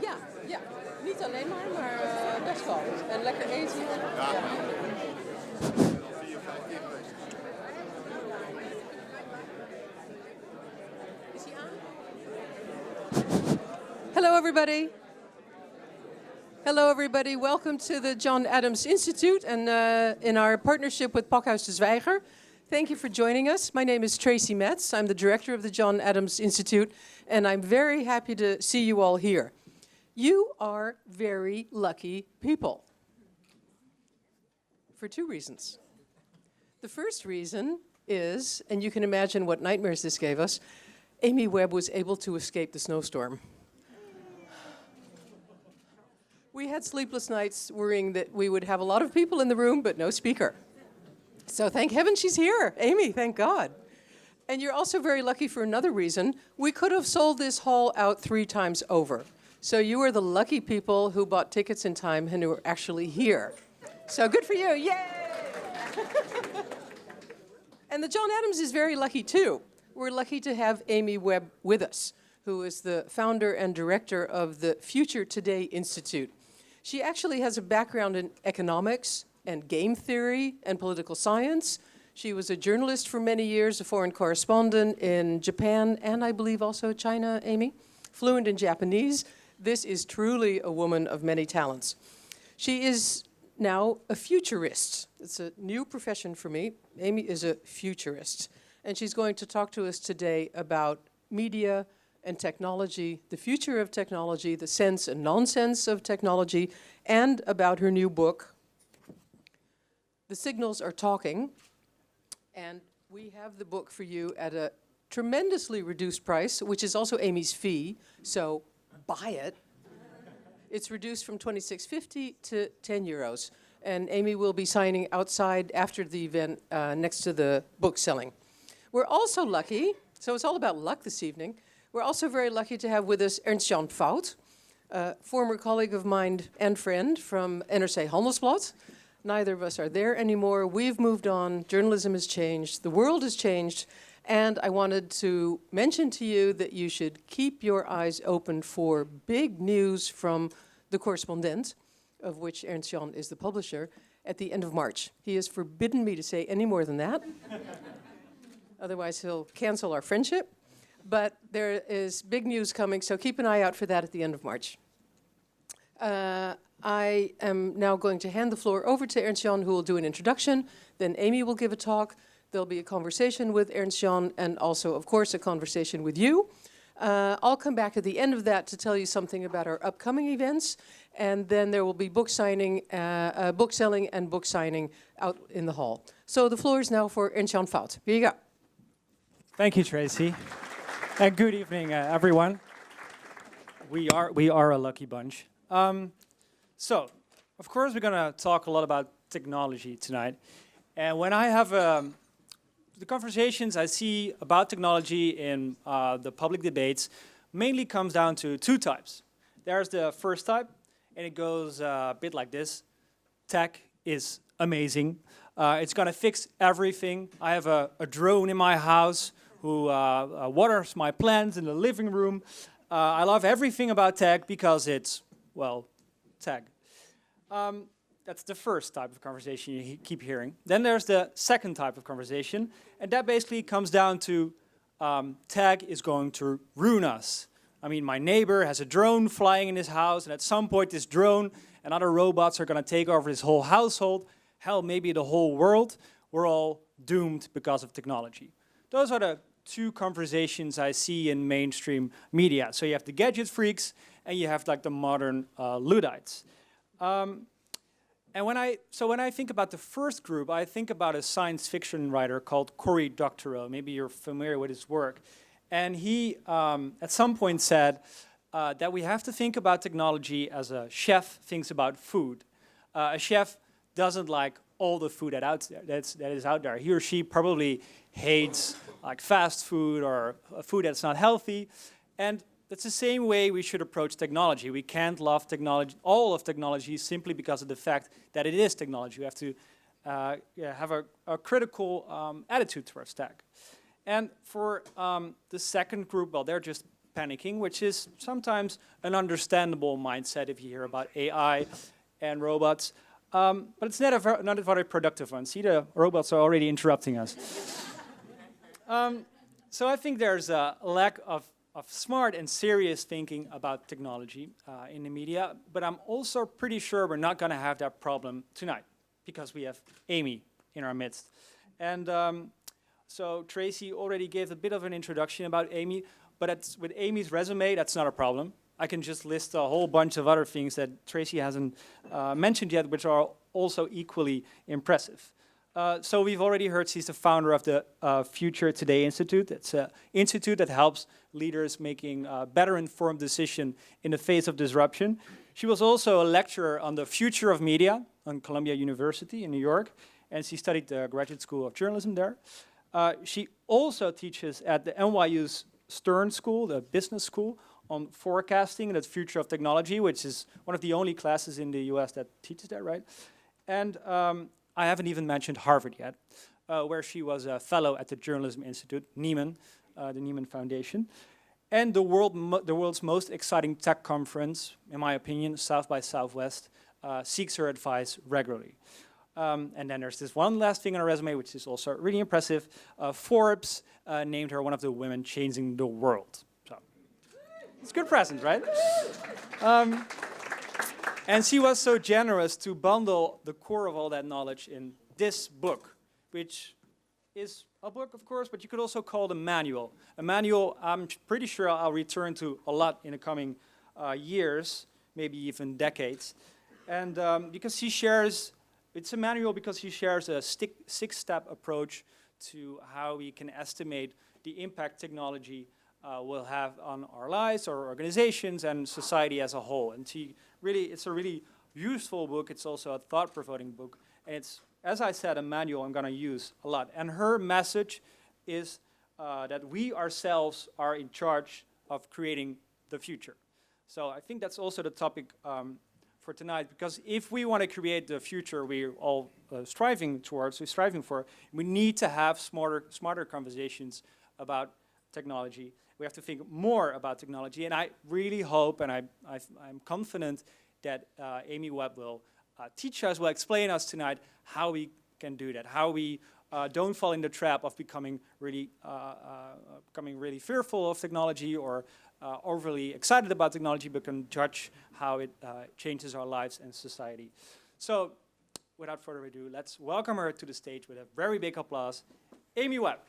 Ja, ja. Niet alleen maar best wel. En lekker eten. Ja. Is hij aan? Hello, everybody. Hello, everybody. Welcome to the John Adams Institute and in our partnership with Pakhuis Zwijger. Thank you for joining us. My name is Tracy Metz. I'm the director of the John Adams Institute, and I'm very happy to see you all here. You are very lucky people for two reasons. The first reason is, and you can imagine what nightmares this gave us, Amy Webb was able to escape the snowstorm. We had sleepless nights worrying that we would have a lot of people in the room, but no speaker. So thank heaven she's here. Amy, thank God. And you're also very lucky for another reason. We could have sold this hall out 3 times over. So you are the lucky people who bought tickets in time and who are actually here. So good for you, yay! And the John Adams is very lucky too. We're lucky to have Amy Webb with us, who is the founder and director of the Future Today Institute. She actually has a background in economics and game theory and political science. She was a journalist for many years, a foreign correspondent in Japan and I believe also China, Amy, fluent in Japanese. This is truly a woman of many talents. She is now a futurist. It's a new profession for me. Amy is a futurist. And she's going to talk to us today about media and technology, the future of technology, the sense and nonsense of technology, and about her new book, The Signals Are Talking. And we have the book for you at a tremendously reduced price, which is also Amy's fee, so buy it. It's reduced from €26.50 to €10. And Amy will be signing outside after the event next to the book selling. We're also lucky, so it's all about luck this evening. We're also very lucky to have with us Ernst-Jan Fout, a former colleague of mine and friend from NRC Handelsblad. Neither of us are there anymore. We've moved on. Journalism has changed. The world has changed. And I wanted to mention to you that you should keep your eyes open for big news from The Correspondent, of which Ernst-Jan is the publisher, at the end of March. He has forbidden me to say any more than that. Otherwise, he'll cancel our friendship. But there is big news coming, so keep an eye out for that at the end of March. I am now going to hand the floor over to Ernst-Jan, who will do an introduction. Then Amy will give a talk. There'll be a conversation with Ernst-Jan and also, of course, a conversation with you. I'll come back at the end of that to tell you something about our upcoming events. And then there will be book signing, book selling and book signing out in the hall. So the floor is now for Ernst-Jan Fout. Here you go. Thank you, Tracy. And good evening, everyone. We are a lucky bunch. So, of course, we're going to talk a lot about technology tonight. And when I have the conversations I see about technology in the public debates, mainly comes down to 2 types. There's the first type, and it goes a bit like this. Tech is amazing. It's going to fix everything. I have a drone in my house who waters my plants in the living room. I love everything about tech because it's, well, tech. That's the first type of conversation you keep hearing. Then there's the second type of conversation, and that basically comes down to tech is going to ruin us. I mean, my neighbor has a drone flying in his house, and at some point this drone and other robots are going to take over his whole household, hell, maybe the whole world. We're all doomed because of technology. Those are the 2 conversations I see in mainstream media. So you have the gadget freaks and you have like the modern Luddites. And when I think about the first group, I think about a science fiction writer called Cory Doctorow. Maybe you're familiar with his work. And he, at some point, said that we have to think about technology as a chef thinks about food. A chef doesn't like all the food that is out there. He or she probably hates like fast food or food that's not healthy. And that's the same way we should approach technology. We can't love technology, all of technology, simply because of the fact that it is technology. We have to have a critical attitude towards tech. And for the second group, well, they're just panicking, which is sometimes an understandable mindset if you hear about AI and robots. But it's not a very productive one. See, the robots are already interrupting us. So I think there's a lack of smart and serious thinking about technology in the media, but I'm also pretty sure we're not going to have that problem tonight because we have Amy in our midst. And so Tracy already gave a bit of an introduction about Amy, but with Amy's resume, that's not a problem. I can just list a whole bunch of other things that Tracy hasn't mentioned yet, which are also equally impressive. So we've already heard she's the founder of the Future Today Institute. It's an institute that helps leaders making better informed decisions in the face of disruption. She was also a lecturer on the future of media on Columbia University in New York, and she studied the Graduate School of Journalism there. She also teaches at the NYU's Stern School, the business school, on forecasting and the future of technology, which is one of the only classes in the US that teaches that, right? And I haven't even mentioned Harvard yet, where she was a fellow at the Journalism Institute, Nieman, the Nieman Foundation. And the world's most exciting tech conference, in my opinion, South by Southwest, seeks her advice regularly. And then there's this one last thing on her resume, which is also really impressive. Forbes named her one of the women changing the world. So it's a good present, right? And she was so generous to bundle the core of all that knowledge in this book, which is a book, of course, but you could also call it a manual. A manual I'm pretty sure I'll return to a lot in the coming years, maybe even decades. And because she shares, it's a manual because she shares a six-step approach to how we can estimate the impact technology will have on our lives, our organizations, and society as a whole. And it's a really useful book. It's also a thought-provoking book. And it's, as I said, a manual I'm going to use a lot. And her message is that we ourselves are in charge of creating the future. So I think that's also the topic for tonight, because if we want to create the future we're all striving for, we need to have smarter conversations about technology. We have to think more about technology, and I really hope, and I'm confident that Amy Webb will teach us, will explain us tonight how we can do that, how we don't fall in the trap of becoming really fearful of technology or overly excited about technology, but can judge how it changes our lives and society. So, without further ado, let's welcome her to the stage with a very big applause, Amy Webb.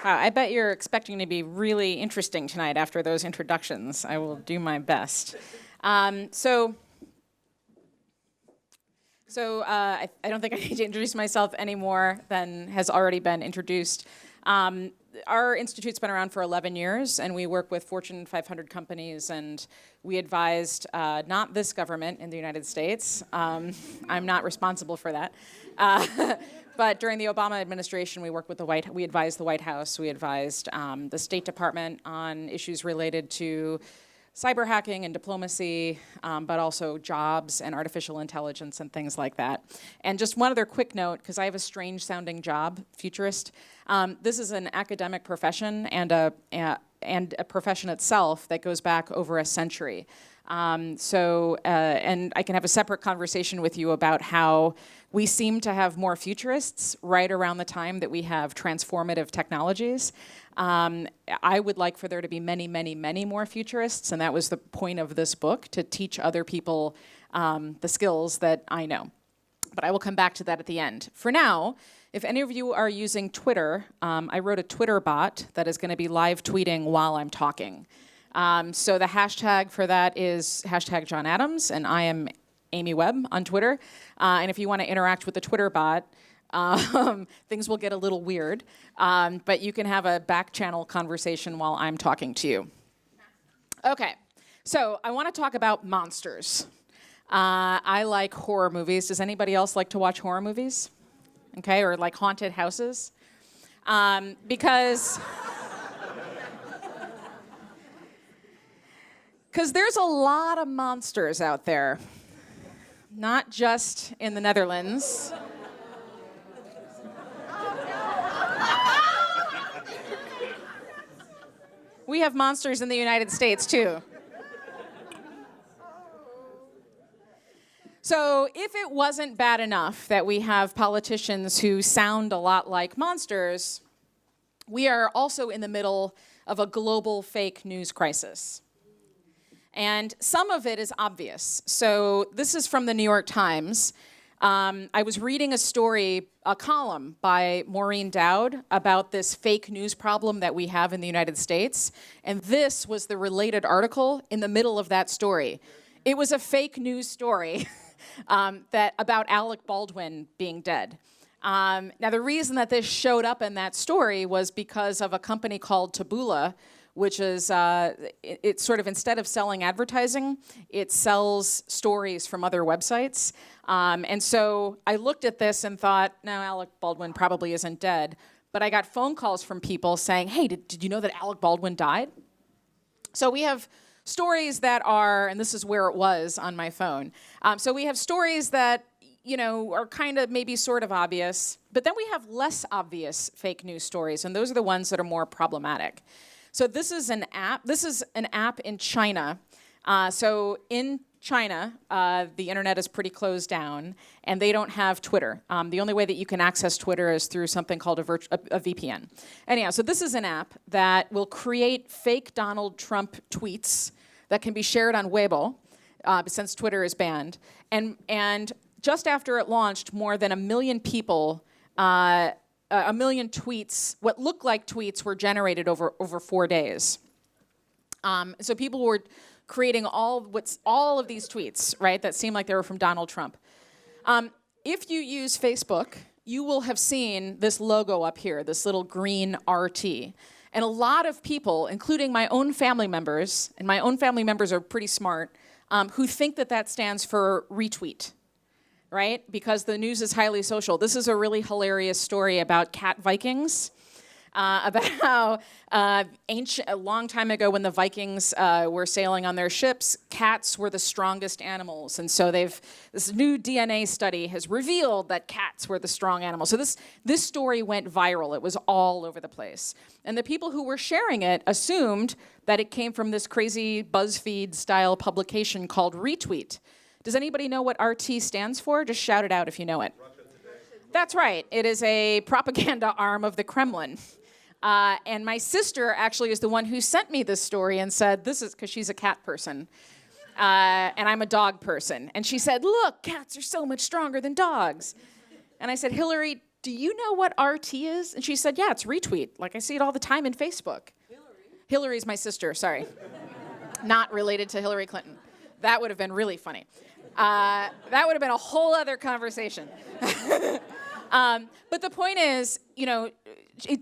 Wow, I bet you're expecting to be really interesting tonight after those introductions. I will do my best. I don't think I need to introduce myself any more than has already been introduced. Our institute's been around for 11 years, and we work with Fortune 500 companies, and we advised not this government in the United States. I'm not responsible for that. But during the Obama administration, we worked with we advised the White House, we advised the State Department on issues related to cyber hacking and diplomacy, but also jobs and artificial intelligence and things like that. And just one other quick note, because I have a strange sounding job, futurist. This is an academic profession and a profession itself that goes back over a century. And I can have a separate conversation with you about how we seem to have more futurists right around the time that we have transformative technologies. I would like for there to be many, many, many more futurists, and that was the point of this book, to teach other people the skills that I know. But I will come back to that at the end. For now, if any of you are using Twitter, I wrote a Twitter bot that is going to be live tweeting while I'm talking. So the hashtag for that is #JohnAdams, and I am Amy Webb on Twitter. And if you want to interact with the Twitter bot, things will get a little weird, but you can have a back channel conversation while I'm talking to you. Okay, so I want to talk about monsters. I like horror movies. Does anybody else like to watch horror movies? Okay, or like haunted houses? Because there's a lot of monsters out there, not just in the Netherlands, We have monsters in the United States, too. So if it wasn't bad enough that we have politicians who sound a lot like monsters, we are also in the middle of a global fake news crisis. And some of it is obvious. So this is from the New York Times. I was reading a column by Maureen Dowd about this fake news problem that we have in the United States. And this was the related article in the middle of that story. It was a fake news story about Alec Baldwin being dead. Now, the reason that this showed up in that story was because of a company called Taboola, which is, it's sort of, instead of selling advertising, it sells stories from other websites. And so I looked at this and thought, no, Alec Baldwin probably isn't dead. But I got phone calls from people saying, hey, did you know that Alec Baldwin died? So we have stories that are, and this is where it was on my phone. So we have stories that, are kind of maybe sort of obvious, but then we have less obvious fake news stories, and those are the ones that are more problematic. So this is an app. This is an app in China. So in China, the internet is pretty closed down, and they don't have Twitter. The only way that you can access Twitter is through something called a VPN. Anyhow, so this is an app that will create fake Donald Trump tweets that can be shared on Weibo, since Twitter is banned. And just after it launched, more than 1 million people, 1 million tweets, what looked like tweets, were generated over 4 days. So people were creating all of these tweets, right, that seemed like they were from Donald Trump. If you use Facebook, you will have seen this logo up here, this little green RT. And a lot of people, including my own family members, and my own family members are pretty smart, who think that stands for retweet, right? Because the news is highly social. This is a really hilarious story about cat Vikings, about how a long time ago when the Vikings were sailing on their ships, cats were the strongest animals. And so this new DNA study has revealed that cats were the strong animals. So this story went viral. It was all over the place. And the people who were sharing it assumed that it came from this crazy BuzzFeed-style publication called Retweet. Does anybody know what RT stands for? Just shout it out if you know it. That's right. It is a propaganda arm of the Kremlin. And my sister actually is the one who sent me this story and said, this is because she's a cat person. And I'm a dog person. And she said, look, cats are so much stronger than dogs. And I said, Hillary, do you know what RT is? And she said, yeah, it's retweet. Like, I see it all the time in Facebook. Hillary's my sister, sorry. Not related to Hillary Clinton. That would have been really funny. That would have been a whole other conversation. But the point is,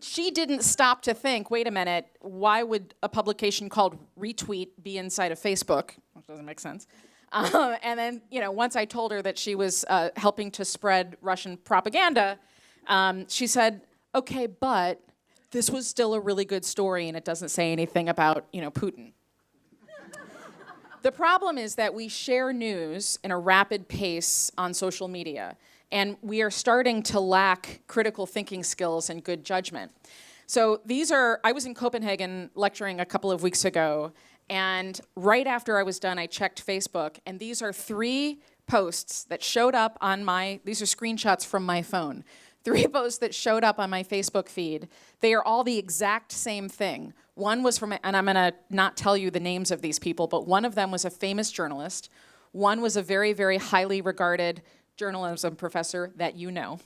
she didn't stop to think, wait a minute, why would a publication called Retweet be inside of Facebook? Which doesn't make sense. And then, once I told her that she was helping to spread Russian propaganda, she said, okay, but this was still a really good story, and it doesn't say anything about, Putin. The problem is that we share news in a rapid pace on social media, and we are starting to lack critical thinking skills and good judgment. So I was in Copenhagen lecturing a couple of weeks ago, and right after I was done, I checked Facebook, and these are 3 posts that showed up these are screenshots from my phone. 3 posts that showed up on my Facebook feed. They are all the exact same thing. One was from, and I'm gonna not tell you the names of these people, but one of them was a famous journalist. One was a very, very highly regarded journalism professor that you know.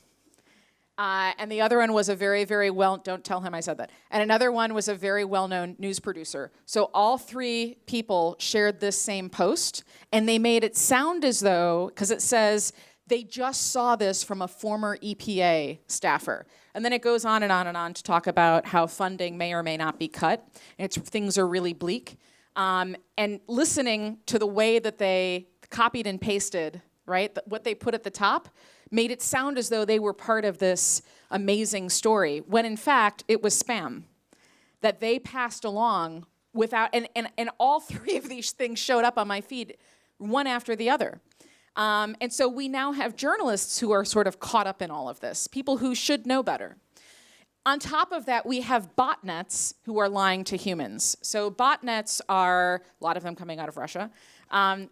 And the other one was a very, very don't tell him I said that. And another one was a very well-known news producer. So all 3 people shared this same post, and they made it sound as though, because it says, they just saw this from a former EPA staffer. And then it goes on and on and on to talk about how funding may or may not be cut. Things are really bleak. And listening to the way that they copied and pasted, right, what they put at the top, made it sound as though they were part of this amazing story, when in fact it was spam that they passed along without, and all 3 of these things showed up on my feed, one after the other. And so we now have journalists who are sort of caught up in all of this, people who should know better. On top of that, we have botnets who are lying to humans. So botnets are, a lot of them coming out of Russia.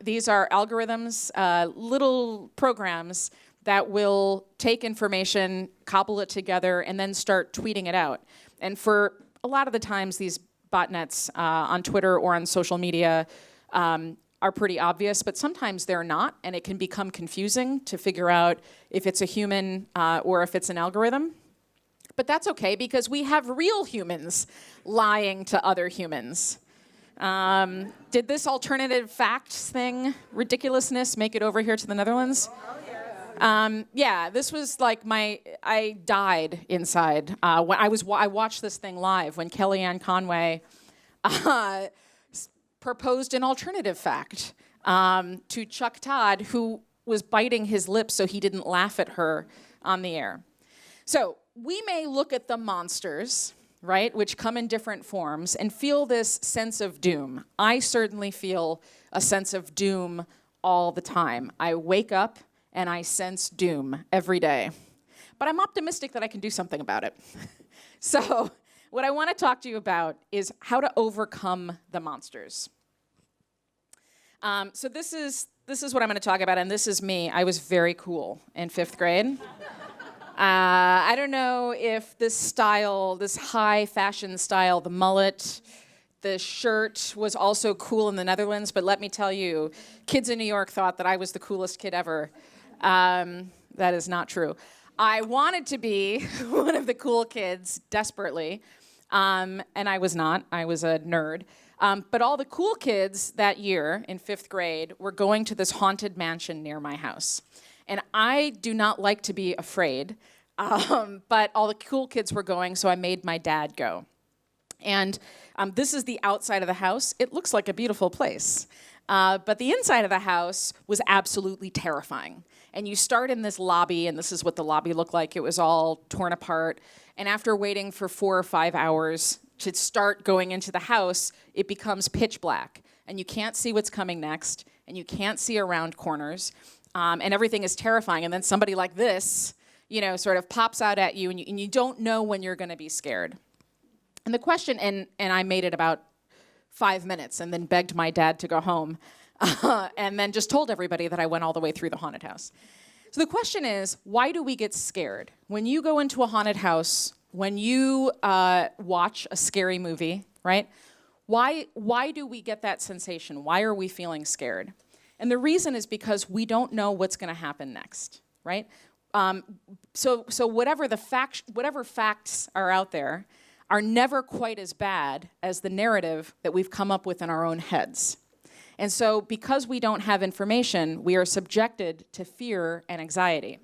These are algorithms, little programs that will take information, cobble it together, and then start tweeting it out. And for a lot of the times, these botnets on Twitter or on social media are pretty obvious, but sometimes they're not, and it can become confusing to figure out if it's a human or if it's an algorithm. But that's okay, because we have real humans lying to other humans. Did this alternative facts thing, ridiculousness, make it over here to the Netherlands? Yeah, this was like I died inside when I watched this thing live when Kellyanne Conway proposed an alternative fact to Chuck Todd, who was biting his lips so he didn't laugh at her on the air. So we may look at the monsters, right, which come in different forms, and feel this sense of doom. I certainly feel a sense of doom all the time. I wake up and I sense doom every day. But I'm optimistic that I can do something about it. So what I want to talk to you about is how to overcome the monsters. So this is what I'm going to talk about, and this is me. I was very cool in 5th grade. I don't know if this style, this high fashion style, the mullet, the shirt was also cool in the Netherlands, but let me tell you, kids in New York thought that I was the coolest kid ever. That is not true. I wanted to be one of the cool kids desperately, and I was not. I was a nerd. But all the cool kids that year in 5th grade were going to this haunted mansion near my house. And I do not like to be afraid, but all the cool kids were going, so I made my dad go. And this is the outside of the house. It looks like a beautiful place. But the inside of the house was absolutely terrifying. And you start in this lobby, and this is what the lobby looked like. It was all torn apart. And after waiting for 4 or 5 hours to start going into the house, it becomes pitch black. And you can't see what's coming next, and you can't see around corners. And everything is terrifying. And then somebody like this, sort of pops out at you, and you don't know when you're going to be scared. And the question, and I made it about 5 minutes and then begged my dad to go home and then just told everybody that I went all the way through the haunted house. So the question is, why do we get scared? When you go into a haunted house, when you watch a scary movie, right? Why do we get that sensation? Why are we feeling scared? And the reason is because we don't know what's going to happen next, right? So whatever facts are out there are never quite as bad as the narrative that we've come up with in our own heads. And so because we don't have information, we are subjected to fear and anxiety.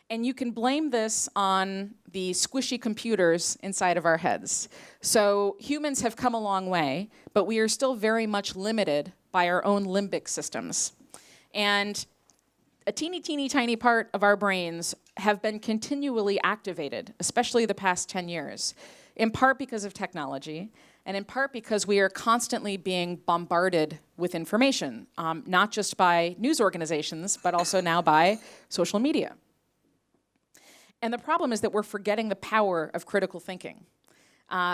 And you can blame this on the squishy computers inside of our heads. So humans have come a long way, but we are still very much limited by our own limbic systems. And a teeny, teeny, tiny part of our brains have been continually activated, especially the past 10 years, in part because of technology, and in part because we are constantly being bombarded with information, not just by news organizations, but also now by social media. And the problem is that we're forgetting the power of critical thinking.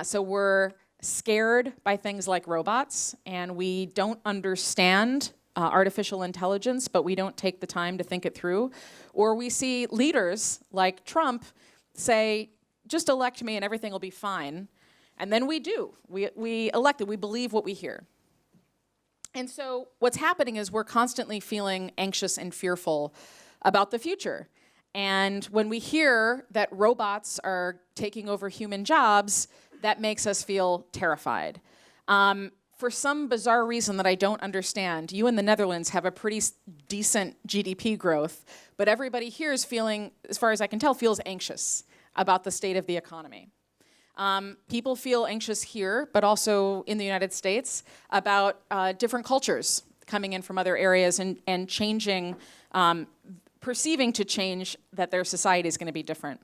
So we're scared by things like robots, and we don't understand artificial intelligence, but we don't take the time to think it through. Or we see leaders like Trump say, just elect me and everything will be fine. And then we do. We elect it. We believe what we hear. And so what's happening is we're constantly feeling anxious and fearful about the future. And when we hear that robots are taking over human jobs, that makes us feel terrified. For some bizarre reason that I don't understand, you in the Netherlands have a pretty decent GDP growth, but everybody here is feeling, as far as I can tell, feels anxious about the state of the economy. People feel anxious here, but also in the United States, about different cultures coming in from other areas and changing, perceiving to change that their society is going to be different.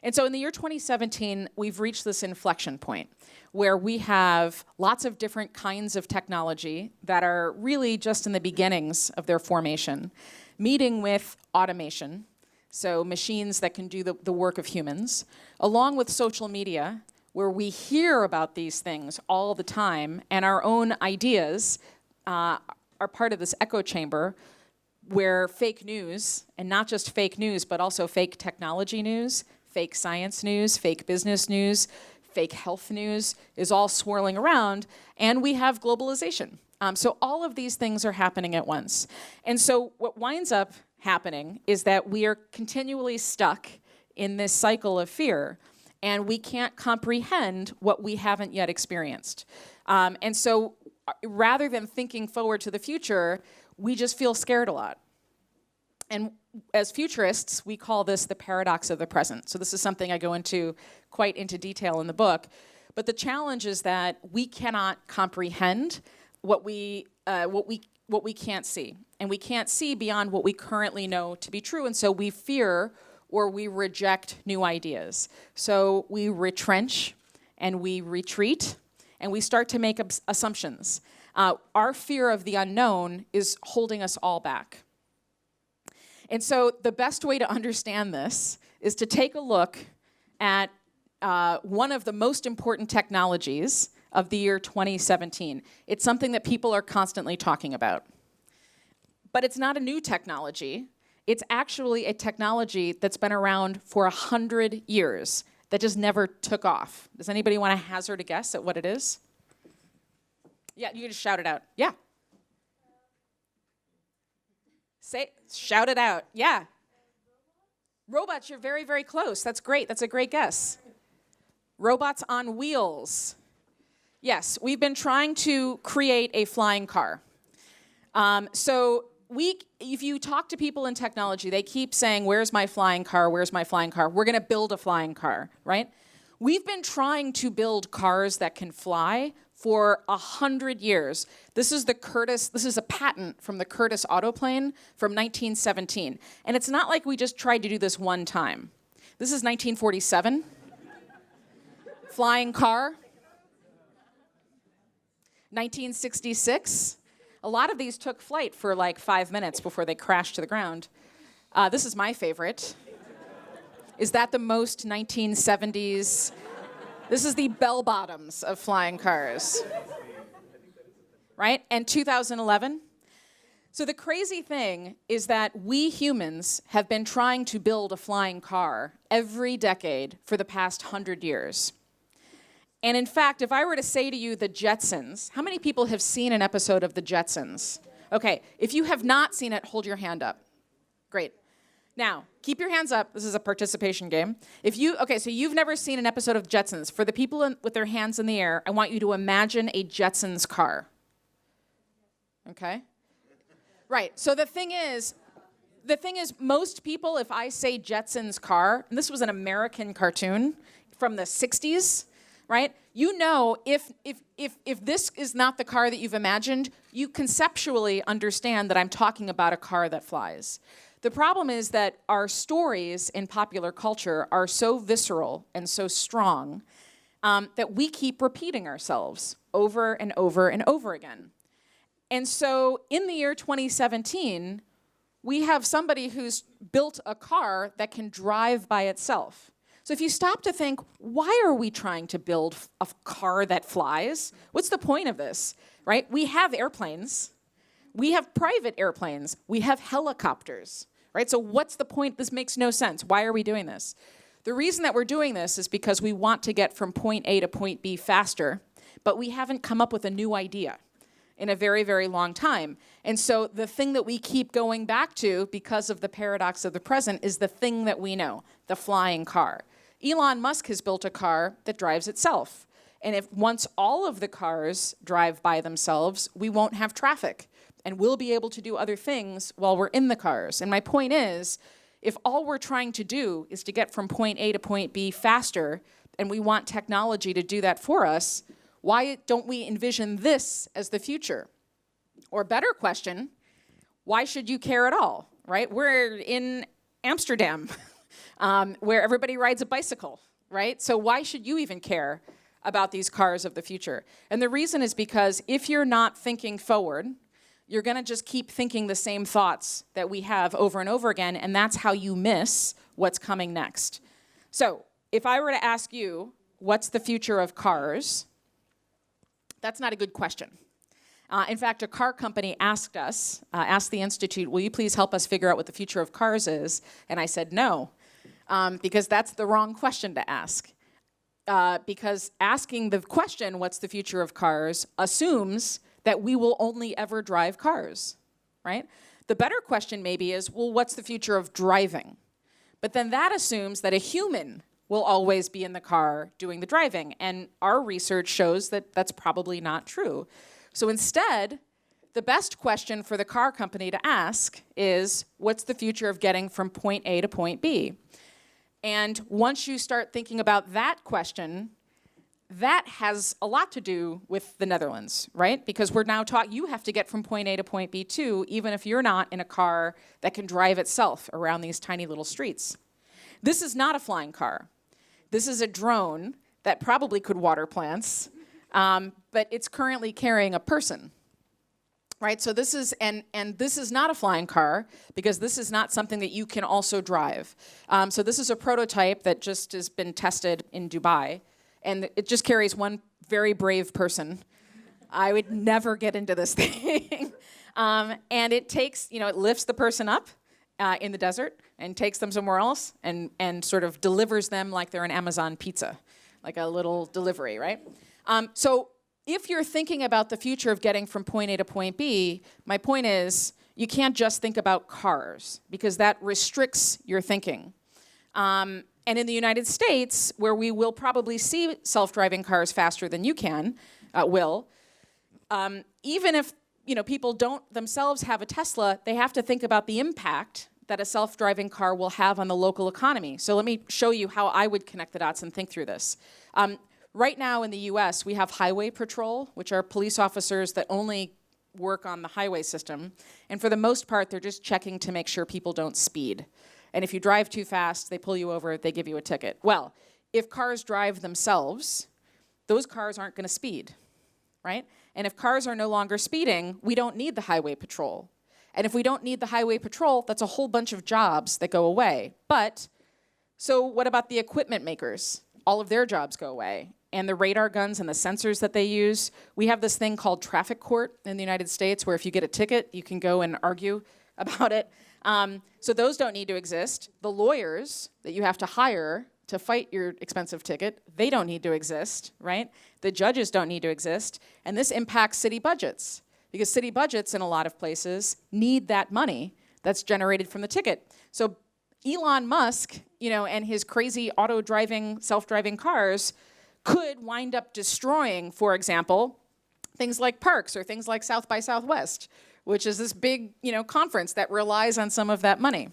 And so in the year 2017, we've reached this inflection point where we have lots of different kinds of technology that are really just in the beginnings of their formation, meeting with automation, so machines that can do the work of humans, along with social media, where we hear about these things all the time, and our own ideas are part of this echo chamber where fake news, and not just fake news, but also fake technology news, fake science news, fake business news, fake health news is all swirling around, and we have globalization. So all of these things are happening at once. And so what winds up happening is that we are continually stuck in this cycle of fear, and we can't comprehend what we haven't yet experienced. And so rather than thinking forward to the future, we just feel scared a lot. And as futurists, we call this the paradox of the present. So this is something I go into quite into detail in the book. But the challenge is that we cannot comprehend what we can't see. And we can't see beyond what we currently know to be true. And so we fear or we reject new ideas. So we retrench and we retreat and we start to make assumptions. Our fear of the unknown is holding us all back. And so the best way to understand this is to take a look at one of the most important technologies of the year 2017. It's something that people are constantly talking about. But it's not a new technology. It's actually a technology that's been around for 100 years that just never took off. Does anybody want to hazard a guess at what it is? Yeah, you can just shout it out. Yeah. Shout it out. Yeah. Robots, you're very, very close. That's great. That's a great guess. Robots on wheels. Yes, we've been trying to create a flying car. If you talk to people in technology, they keep saying, where's my flying car? Where's my flying car? We're going to build a flying car, right? We've been trying to build cars that can fly for 100 years. This is a patent from the Curtiss autoplane from 1917. And it's not like we just tried to do this one time. This is 1947. Flying car. 1966. A lot of these took flight for like 5 minutes before they crashed to the ground. This is my favorite. Is that the most 1970s? This is the bell-bottoms of flying cars. Right? And 2011. So the crazy thing is that we humans have been trying to build a flying car every decade for the past 100 years. And in fact, if I were to say to you the Jetsons, how many people have seen an episode of the Jetsons? Okay, if you have not seen it, hold your hand up. Great. Now, keep your hands up. This is a participation game. So you've never seen an episode of Jetsons. For the people with their hands in the air, I want you to imagine a Jetsons car. Okay? Right. So the thing is, most people, if I say Jetsons car, and this was an American cartoon from the 60s, right? You know, if this is not the car that you've imagined, you conceptually understand that I'm talking about a car that flies. The problem is that our stories in popular culture are so visceral and so strong that we keep repeating ourselves over and over and over again. And so in the year 2017, we have somebody who's built a car that can drive by itself. So if you stop to think, why are we trying to build a car that flies? What's the point of this, right? We have airplanes. We have private airplanes. We have helicopters, right? So what's the point? This makes no sense. Why are we doing this? The reason that we're doing this is because we want to get from point A to point B faster, but we haven't come up with a new idea in a very, very long time. And so the thing that we keep going back to because of the paradox of the present is the thing that we know, the flying car. Elon Musk has built a car that drives itself. And if once all of the cars drive by themselves, we won't have traffic. And we'll be able to do other things while we're in the cars. And my point is, if all we're trying to do is to get from point A to point B faster, and we want technology to do that for us, why don't we envision this as the future? Or better question, why should you care at all, right? We're in Amsterdam, where everybody rides a bicycle, right? So why should you even care about these cars of the future? And the reason is because if you're not thinking forward, you're going to just keep thinking the same thoughts that we have over and over again, and that's how you miss what's coming next. So if I were to ask you, what's the future of cars? That's not a good question. In fact, a car company asked the Institute, will you please help us figure out what the future of cars is? And I said no, because that's the wrong question to ask. Because asking the question, what's the future of cars, assumes that we will only ever drive cars, right? The better question maybe is, well, what's the future of driving? But then that assumes that a human will always be in the car doing the driving. And our research shows that that's probably not true. So instead, the best question for the car company to ask is, what's the future of getting from point A to point B? And once you start thinking about that question, that has a lot to do with the Netherlands, right? Because we're now talking, you have to get from point A to point B too, even if you're not in a car that can drive itself around these tiny little streets. This is not a flying car. This is a drone that probably could water plants, but it's currently carrying a person, right? So this is, and this is not a flying car because this is not something that you can also drive. So this is a prototype that just has been tested in Dubai, and it just carries one very brave person. I would never get into this thing. And it takes, it lifts the person up in the desert and takes them somewhere else and sort of delivers them like they're an Amazon pizza, like a little delivery, right? So if you're thinking about the future of getting from point A to point B, my point is you can't just think about cars because that restricts your thinking. And in the United States, where we will probably see self-driving cars faster than you can, even if people don't themselves have a Tesla, they have to think about the impact that a self-driving car will have on the local economy. So let me show you how I would connect the dots and think through this. Right now in the US, we have highway patrol, which are police officers that only work on the highway system. And for the most part, they're just checking to make sure people don't speed. And if you drive too fast, they pull you over, they give you a ticket. Well, if cars drive themselves, those cars aren't going to speed, right? And if cars are no longer speeding, we don't need the highway patrol. And if we don't need the highway patrol, that's a whole bunch of jobs that go away. But, so what about the equipment makers? All of their jobs go away. And the radar guns and the sensors that they use. We have this thing called traffic court in the United States where if you get a ticket, you can go and argue about it. So those don't need to exist. The lawyers that you have to hire to fight your expensive ticket, they don't need to exist, right? The judges don't need to exist. And this impacts city budgets because city budgets in a lot of places need that money that's generated from the ticket. So Elon Musk, and his crazy auto-driving, self-driving cars could wind up destroying, for example, things like parks or things like South by Southwest, which is this big, conference that relies on some of that money.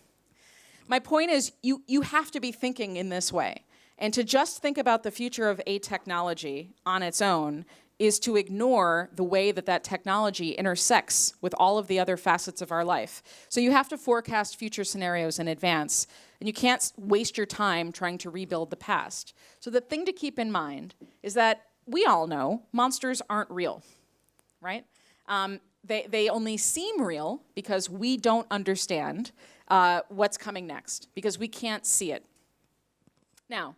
My point is you have to be thinking in this way. And to just think about the future of a technology on its own is to ignore the way that that technology intersects with all of the other facets of our life. So you have to forecast future scenarios in advance, and you can't waste your time trying to rebuild the past. So the thing to keep in mind is that we all know monsters aren't real, right? They only seem real because we don't understand what's coming next, because we can't see it. Now,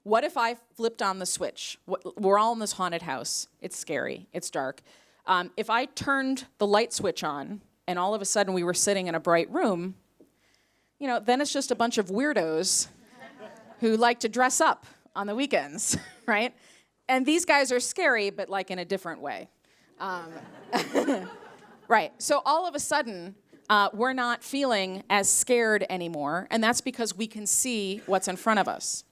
what if I flipped on the switch? We're all in this haunted house. It's scary. It's dark. If I turned the light switch on and all of a sudden we were sitting in a bright room, then it's just a bunch of weirdos who like to dress up on the weekends, right? And these guys are scary, but like in a different way. Right. So all of a sudden, we're not feeling as scared anymore, and that's because we can see what's in front of us.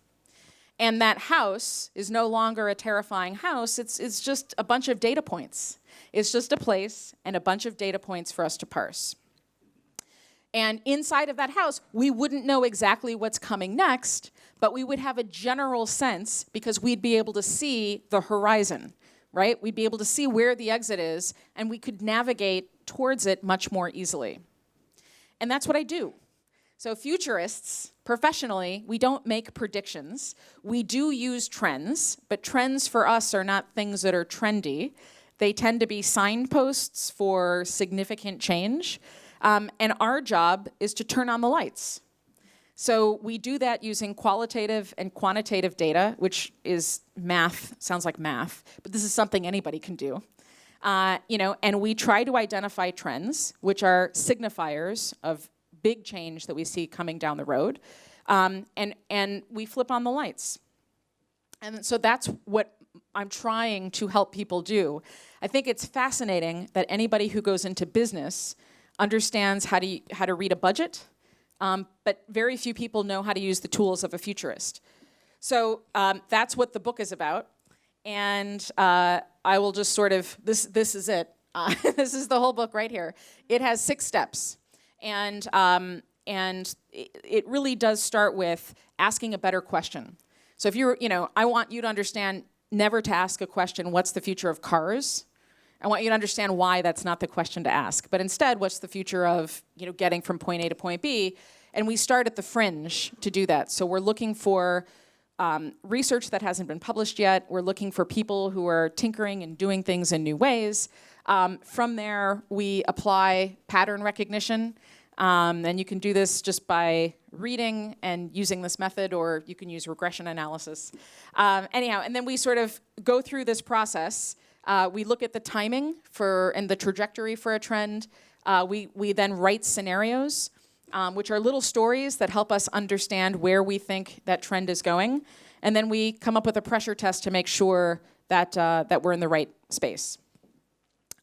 And that house is no longer a terrifying house. It's just a bunch of data points. It's just a place and a bunch of data points for us to parse. And inside of that house, we wouldn't know exactly what's coming next, but we would have a general sense because we'd be able to see the horizon, right? We'd be able to see where the exit is, and we could navigate towards it much more easily. And that's what I do. So futurists, professionally, we don't make predictions. We do use trends, but trends for us are not things that are trendy. They tend to be signposts for significant change. And our job is to turn on the lights. So we do that using qualitative and quantitative data, which is math, sounds like math, but this is something anybody can do. And we try to identify trends, which are signifiers of big change that we see coming down the road, and we flip on the lights. And so that's what I'm trying to help people do. I think it's fascinating that anybody who goes into business understands how to read a budget, but very few people know how to use the tools of a futurist. So that's what the book is about. And I will just sort of, this is it. This is the whole book right here. It has 6 steps. And it really does start with asking a better question. So if I want you to understand never to ask a question, what's the future of cars? I want you to understand why that's not the question to ask. But instead, what's the future of getting from point A to point B? And we start at the fringe to do that. So we're looking for research that hasn't been published yet. We're looking for people who are tinkering and doing things in new ways. From there, we apply pattern recognition. And you can do this just by reading and using this method, or you can use regression analysis. And then we sort of go through this process. We look at the timing and the trajectory for a trend. We then write scenarios, which are little stories that help us understand where we think that trend is going. And then we come up with a pressure test to make sure that we're in the right space.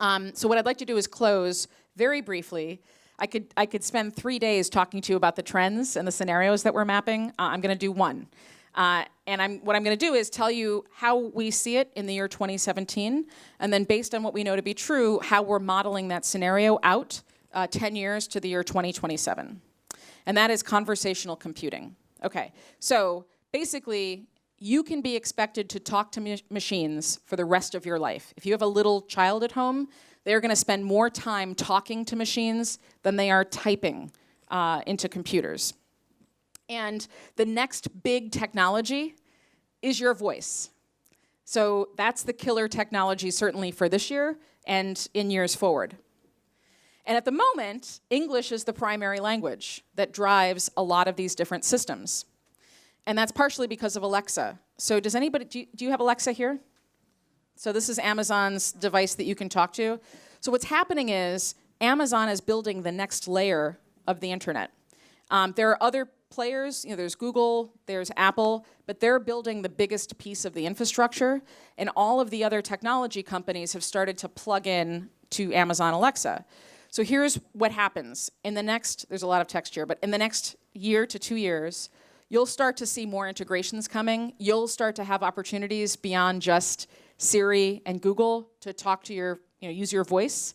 So what I'd like to do is close very briefly. I could spend 3 days talking to you about the trends and the scenarios that we're mapping. I'm going to do one. What I'm going to do is tell you how we see it in the year 2017, and then based on what we know to be true, how we're modeling that scenario out 10 years to the year 2027. And that is conversational computing. Okay, so basically, you can be expected to talk to machines for the rest of your life. If you have a little child at home, they're going to spend more time talking to machines than they are typing into computers. And the next big technology is your voice. So that's the killer technology, certainly for this year and in years forward. And at the moment, English is the primary language that drives a lot of these different systems. And that's partially because of Alexa. So does anybody, do you have Alexa here? So this is Amazon's device that you can talk to. So what's happening is Amazon is building the next layer of the internet. There are other players, there's Google, there's Apple, but they're building the biggest piece of the infrastructure, and all of the other technology companies have started to plug in to Amazon Alexa. So here's what happens. There's a lot of text here, but in the next year to 2 years, you'll start to see more integrations coming. You'll start to have opportunities beyond just Siri and Google to talk to use your voice.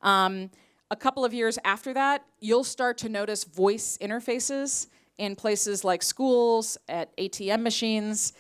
A couple of years after that, you'll start to notice voice interfaces in places like schools, at ATM machines,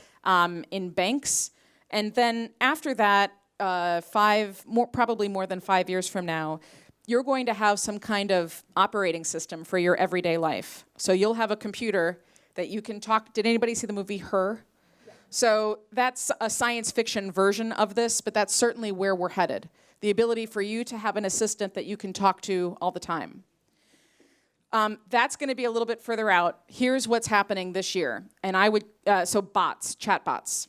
in banks. And then after that, probably more than 5 years from now, you're going to have some kind of operating system for your everyday life. So you'll have a computer that you can talk. Did anybody see the movie Her? Yeah. So that's a science fiction version of this, but that's certainly where we're headed. The ability for you to have an assistant that you can talk to all the time. That's going to be a little bit further out. Here's what's happening this year. And bots, chatbots.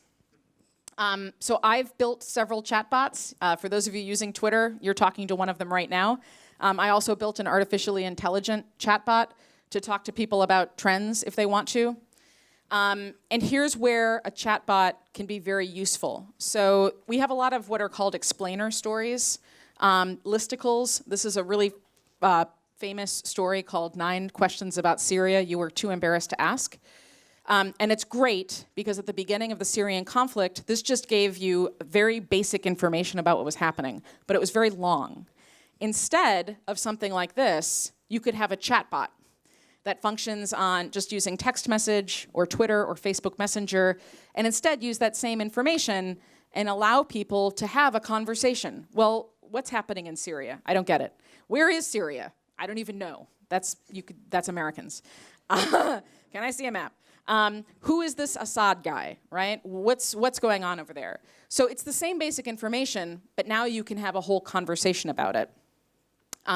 So I've built several chatbots. For those of you using Twitter, you're talking to one of them right now. I also built an artificially intelligent chatbot to talk to people about trends if they want to. And here's where a chatbot can be very useful. So we have a lot of what are called explainer stories, listicles. This is a really famous story called 9 Questions About Syria You Were Too Embarrassed to Ask. And it's great because at the beginning of the Syrian conflict, this just gave you very basic information about what was happening, but it was very long. Instead of something like this, you could have a chatbot that functions on just using text message or Twitter or Facebook Messenger, and instead use that same information and allow people to have a conversation. Well, what's happening in Syria? I don't get it. Where is Syria? I don't even know. That's Americans. Can I see a map? Who is this Assad guy, right? What's going on over there? So it's the same basic information, but now you can have a whole conversation about it.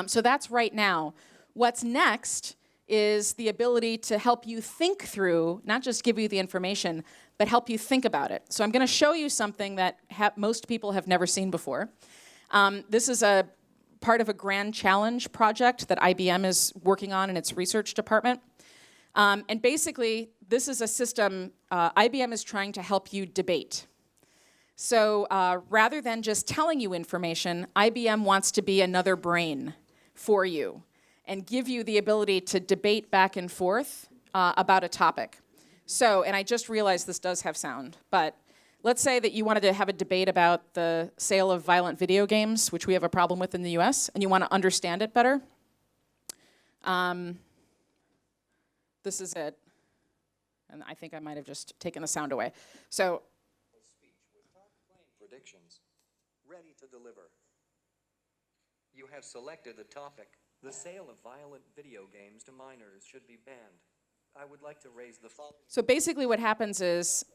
So that's right now. What's next is the ability to help you think through, not just give you the information, but help you think about it. So I'm going to show you something that most people have never seen before. This is a part of a grand challenge project that IBM is working on in its research department. And basically, this is a system IBM is trying to help you debate. So rather than just telling you information, IBM wants to be another brain for you and give you the ability to debate back and forth about a topic. So, and I just realized this does have sound, but let's say that you wanted to have a debate about the sale of violent video games, which we have a problem with in the US, and you want to understand it better. This is it. And I think I might have just taken the sound away. So, speech with top predictions ready to deliver. You have selected a topic. The sale of violent video games to minors should be banned. I would like to raise the following. So basically what happens is,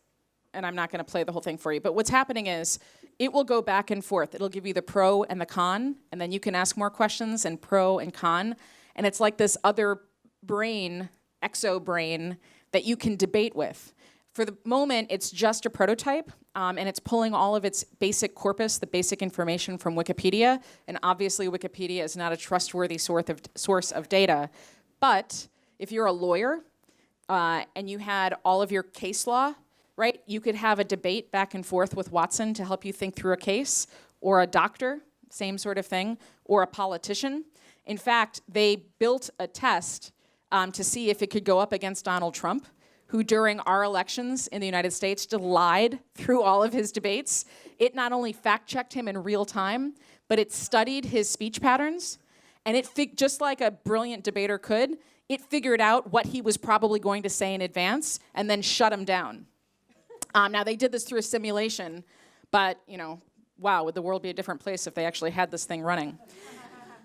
and I'm not going to play the whole thing for you, but what's happening is it will go back and forth. It'll give you the pro and the con, and then you can ask more questions and pro and con. And it's like this other brain, exo-brain, that you can debate with. For the moment, it's just a prototype, and it's pulling all of its basic corpus, the basic information from Wikipedia, and obviously Wikipedia is not a trustworthy source of data. But if you're a lawyer, and you had all of your case law, right, you could have a debate back and forth with Watson to help you think through a case, or a doctor, same sort of thing, or a politician. In fact, they built a test to see if it could go up against Donald Trump, who during our elections in the United States just lied through all of his debates. It not only fact-checked him in real time, but it studied his speech patterns, and it just like a brilliant debater could, it figured out what he was probably going to say in advance and then shut him down. Now, they did this through a simulation, but, you know, wow, would the world be a different place if they actually had this thing running?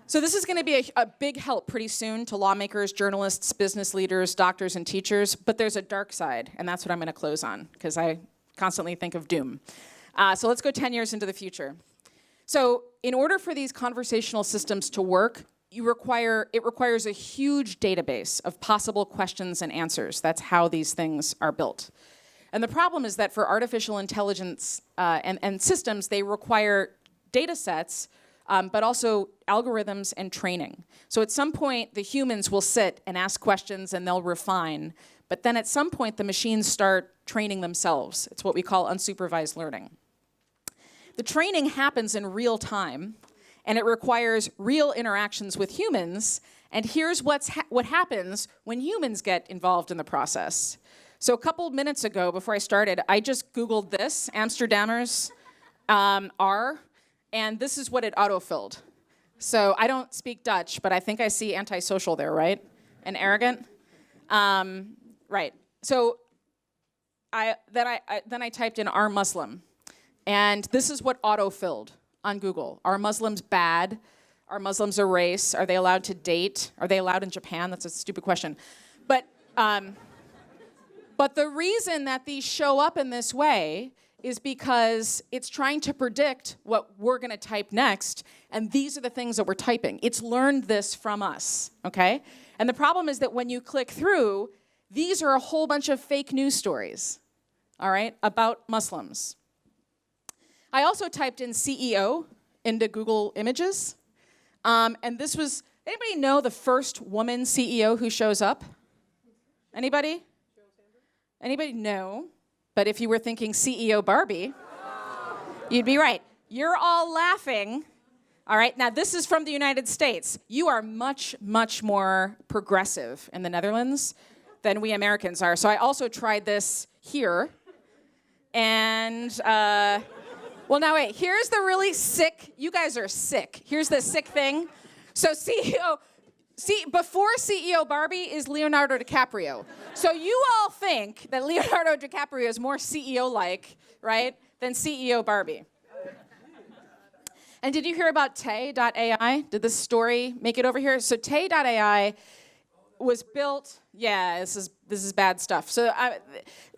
So this is going to be a big help pretty soon to lawmakers, journalists, business leaders, doctors, and teachers, but there's a dark side, and that's what I'm going to close on, because I constantly think of doom. So let's go 10 years into the future. So in order for these conversational systems to work, it requires a huge database of possible questions and answers. That's how these things are built. And the problem is that for artificial intelligence and systems, they require data sets, but also algorithms and training. So at some point, the humans will sit and ask questions and they'll refine. But then at some point, the machines start training themselves. It's what we call unsupervised learning. The training happens in real time, and it requires real interactions with humans. And here's what happens when humans get involved in the process. So a couple minutes ago, before I started, I just Googled this, Amsterdammers are, and this is what it autofilled. So I don't speak Dutch, but I think I see antisocial there, right? And arrogant? Right. So then I typed in "are Muslim," and this is what autofilled on Google. Are Muslims bad? Are Muslims a race? Are they allowed to date? Are they allowed in Japan? That's a stupid question. But the reason that these show up in this way is because it's trying to predict what we're going to type next, and these are the things that we're typing. It's learned this from us, okay? And the problem is that when you click through, these are a whole bunch of fake news stories, all right, about Muslims. I also typed in CEO into Google Images, and this was, anybody know the first woman CEO who shows up? Anybody? Anybody? No. But if you were thinking CEO Barbie, you'd be right. You're all laughing. All right, now this is from the United States. You are much, much more progressive in the Netherlands than we Americans are. So I also tried this here. And, well, now wait, here's the really sick, you guys are sick. Here's the sick thing. So before CEO Barbie is Leonardo DiCaprio. So you all think that Leonardo DiCaprio is more CEO-like, right, than CEO Barbie. And did you hear about Tay.ai? Did this story make it over here? So Tay.ai, was built. Yeah, this is bad stuff. So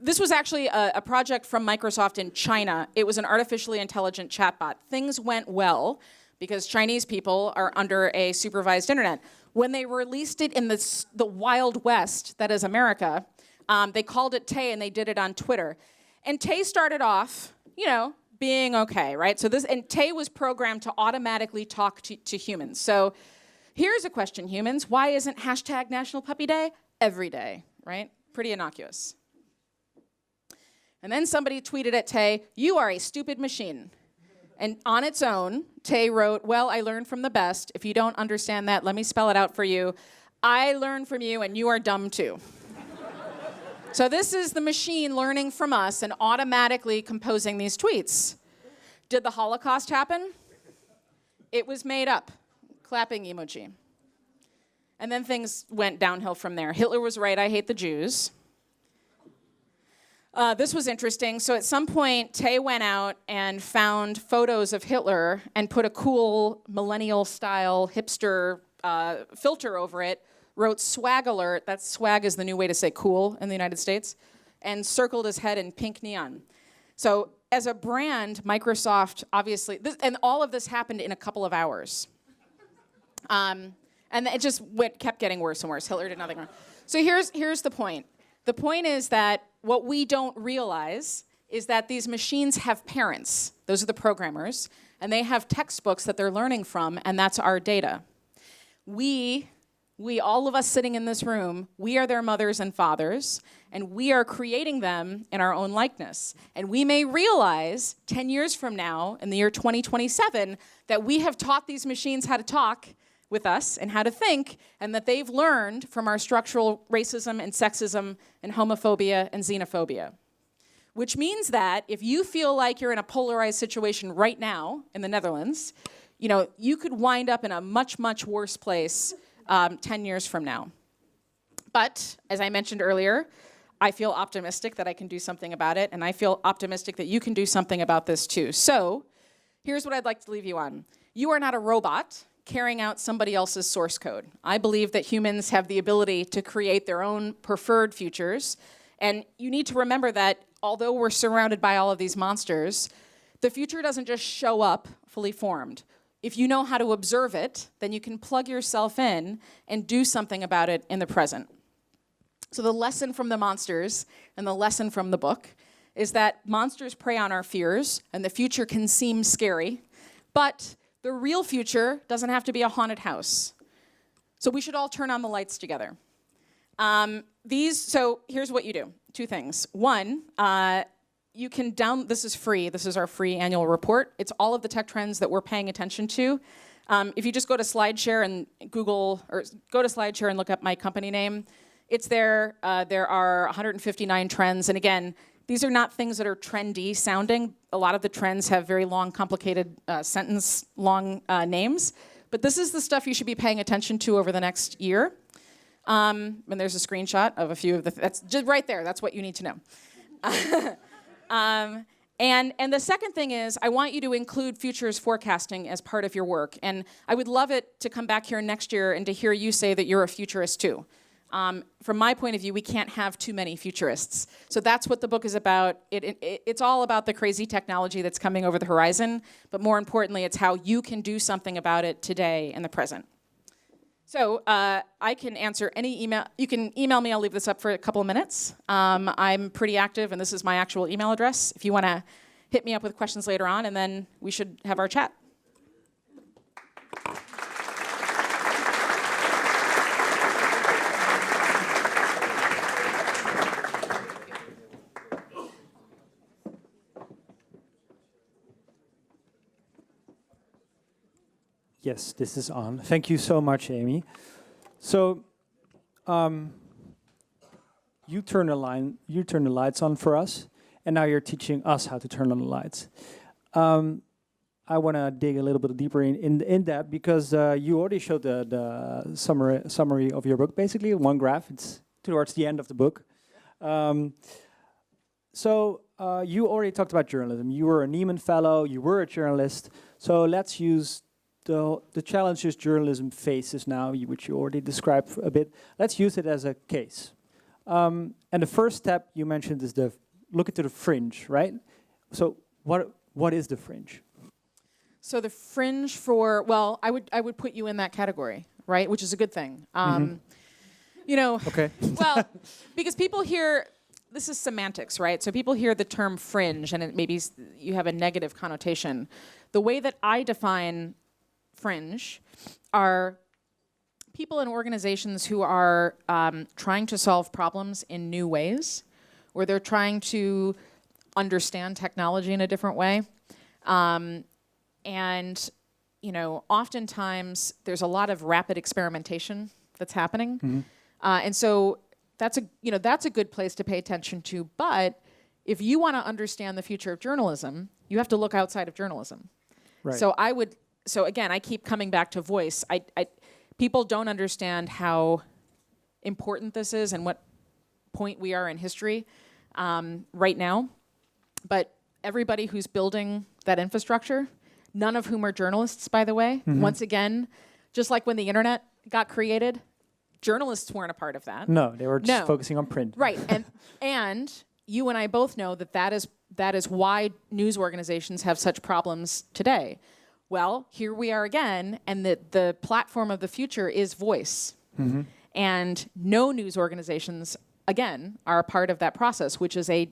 this was actually a project from Microsoft in China. It was an artificially intelligent chatbot. Things went well because Chinese people are under a supervised internet. When they released it in the Wild West, that is America, they called it Tay, and they did it on Twitter. And Tay started off, being okay, right? And Tay was programmed to automatically talk to humans. So here's a question, humans. Why isn't hashtag National Puppy Day every day, right? Pretty innocuous. And then somebody tweeted at Tay, "You are a stupid machine." And on its own, Tay wrote, "Well, I learned from the best. If you don't understand that, let me spell it out for you. I learned from you, and you are dumb too." So this is the machine learning from us and automatically composing these tweets. Did the Holocaust happen? It was made up. Clapping emoji. And then things went downhill from there. Hitler was right, I hate the Jews. This was interesting. So at some point, Tay went out and found photos of Hitler and put a cool millennial-style hipster filter over it, wrote swag alert, that's swag is the new way to say cool in the United States, and circled his head in pink neon. So as a brand, Microsoft obviously, and all of this happened in a couple of hours. And it just kept getting worse and worse. Hitler did nothing wrong. So here's the point. The point is that what we don't realize is that these machines have parents. Those are the programmers. And they have textbooks that they're learning from, and that's our data. We, all of us sitting in this room, we are their mothers and fathers, and we are creating them in our own likeness. And we may realize 10 years from now, in the year 2027, that we have taught these machines how to talk with us and how to think, and that they've learned from our structural racism and sexism and homophobia and xenophobia. Which means that if you feel like you're in a polarized situation right now in the Netherlands, you could wind up in a much, much worse place 10 years from now. But, as I mentioned earlier, I feel optimistic that I can do something about it, and I feel optimistic that you can do something about this too. So, here's what I'd like to leave you on. You are not a robot carrying out somebody else's source code. I believe that humans have the ability to create their own preferred futures, and you need to remember that although we're surrounded by all of these monsters, the future doesn't just show up fully formed. If you know how to observe it, then you can plug yourself in and do something about it in the present. So the lesson from the monsters and the lesson from the book is that monsters prey on our fears, and the future can seem scary, but the real future doesn't have to be a haunted house. So we should all turn on the lights together. So here's what you do. 2 things. One, you can this is free. This is our free annual report. It's all of the tech trends that we're paying attention to. If you just go to SlideShare and go to SlideShare and look up my company name, it's there. There are 159 trends. And again, these are not things that are trendy sounding. A lot of the trends have very long, complicated sentence-long names. But this is the stuff you should be paying attention to over the next year. And there's a screenshot of a few of that's just right there. That's what you need to know. And the second thing is, I want you to include futures forecasting as part of your work. And I would love it to come back here next year and to hear you say that you're a futurist too. From my point of view, we can't have too many futurists. So that's what the book is about. It's all about the crazy technology that's coming over the horizon, but more importantly, it's how you can do something about it today in the present. So I can answer any email. You can email me. I'll leave this up for a couple of minutes. I'm pretty active, and this is my actual email address. If you want to hit me up with questions later on, and then we should have our chat. Yes, this is on. Thank you so much, Amy. So, you turn the lights on for us, and now you're teaching us how to turn on the lights. I want to dig a little bit deeper in that because you already showed the summary of your book, basically one graph. It's towards the end of the book. So you already talked about journalism. You were a Nieman Fellow. You were a journalist. So let's use the challenges journalism faces now, which you already described a bit. Let's use it as a case. And the first step you mentioned is look into the fringe, right? So what is the fringe? So the fringe I would put you in that category, right? Which is a good thing. You know, Okay. well, because people hear, this is semantics, right? So people hear the term fringe and you have a negative connotation. The way that I define fringe are people and organizations who are trying to solve problems in new ways, where they're trying to understand technology in a different way. And, you know, oftentimes there's a lot of rapid experimentation that's happening. And so that's a good place to pay attention to. But if you want to understand the future of journalism, you have to look outside of journalism. Right. So again, I keep coming back to voice. People don't understand how important this is and what point we are in history right now. But everybody who's building that infrastructure, none of whom are journalists, by the way. Once again, just like when the internet got created, journalists weren't a part of that. No, they were just focusing on print. Right, and you and I both know that is why news organizations have such problems today. Well, here we are again, and the platform of the future is voice. And no news organizations, again, are a part of that process, which is a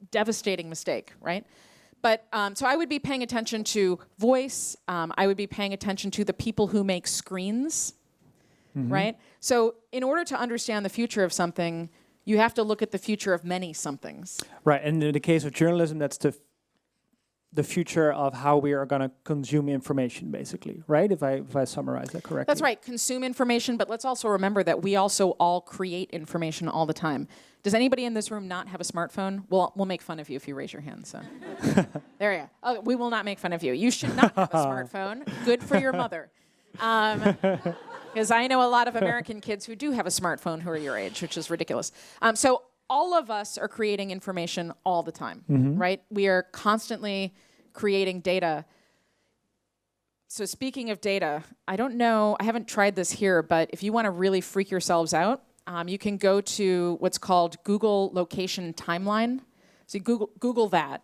devastating mistake, right? But so I would be paying attention to voice. I would be paying attention to the people who make screens, right? So in order to understand the future of something, you have to look at the future of many somethings. Right, and in the case of journalism, that's the future of how we are going to consume information, basically, right? If I summarize that correctly. That's right, consume information, but let's also remember that we also all create information all the time. Does anybody in this room not have a smartphone? We'll make fun of you if you raise your hand, so. There you go. Oh, we will not make fun of you. You should not have a smartphone. Good for your mother. Because I know a lot of American kids who do have a smartphone who are your age, which is ridiculous. So all of us are creating information all the time, right? We are constantly creating data. So speaking of data, I don't know, I haven't tried this here, but if you want to really freak yourselves out, you can go to what's called Google Location Timeline. So you Google that,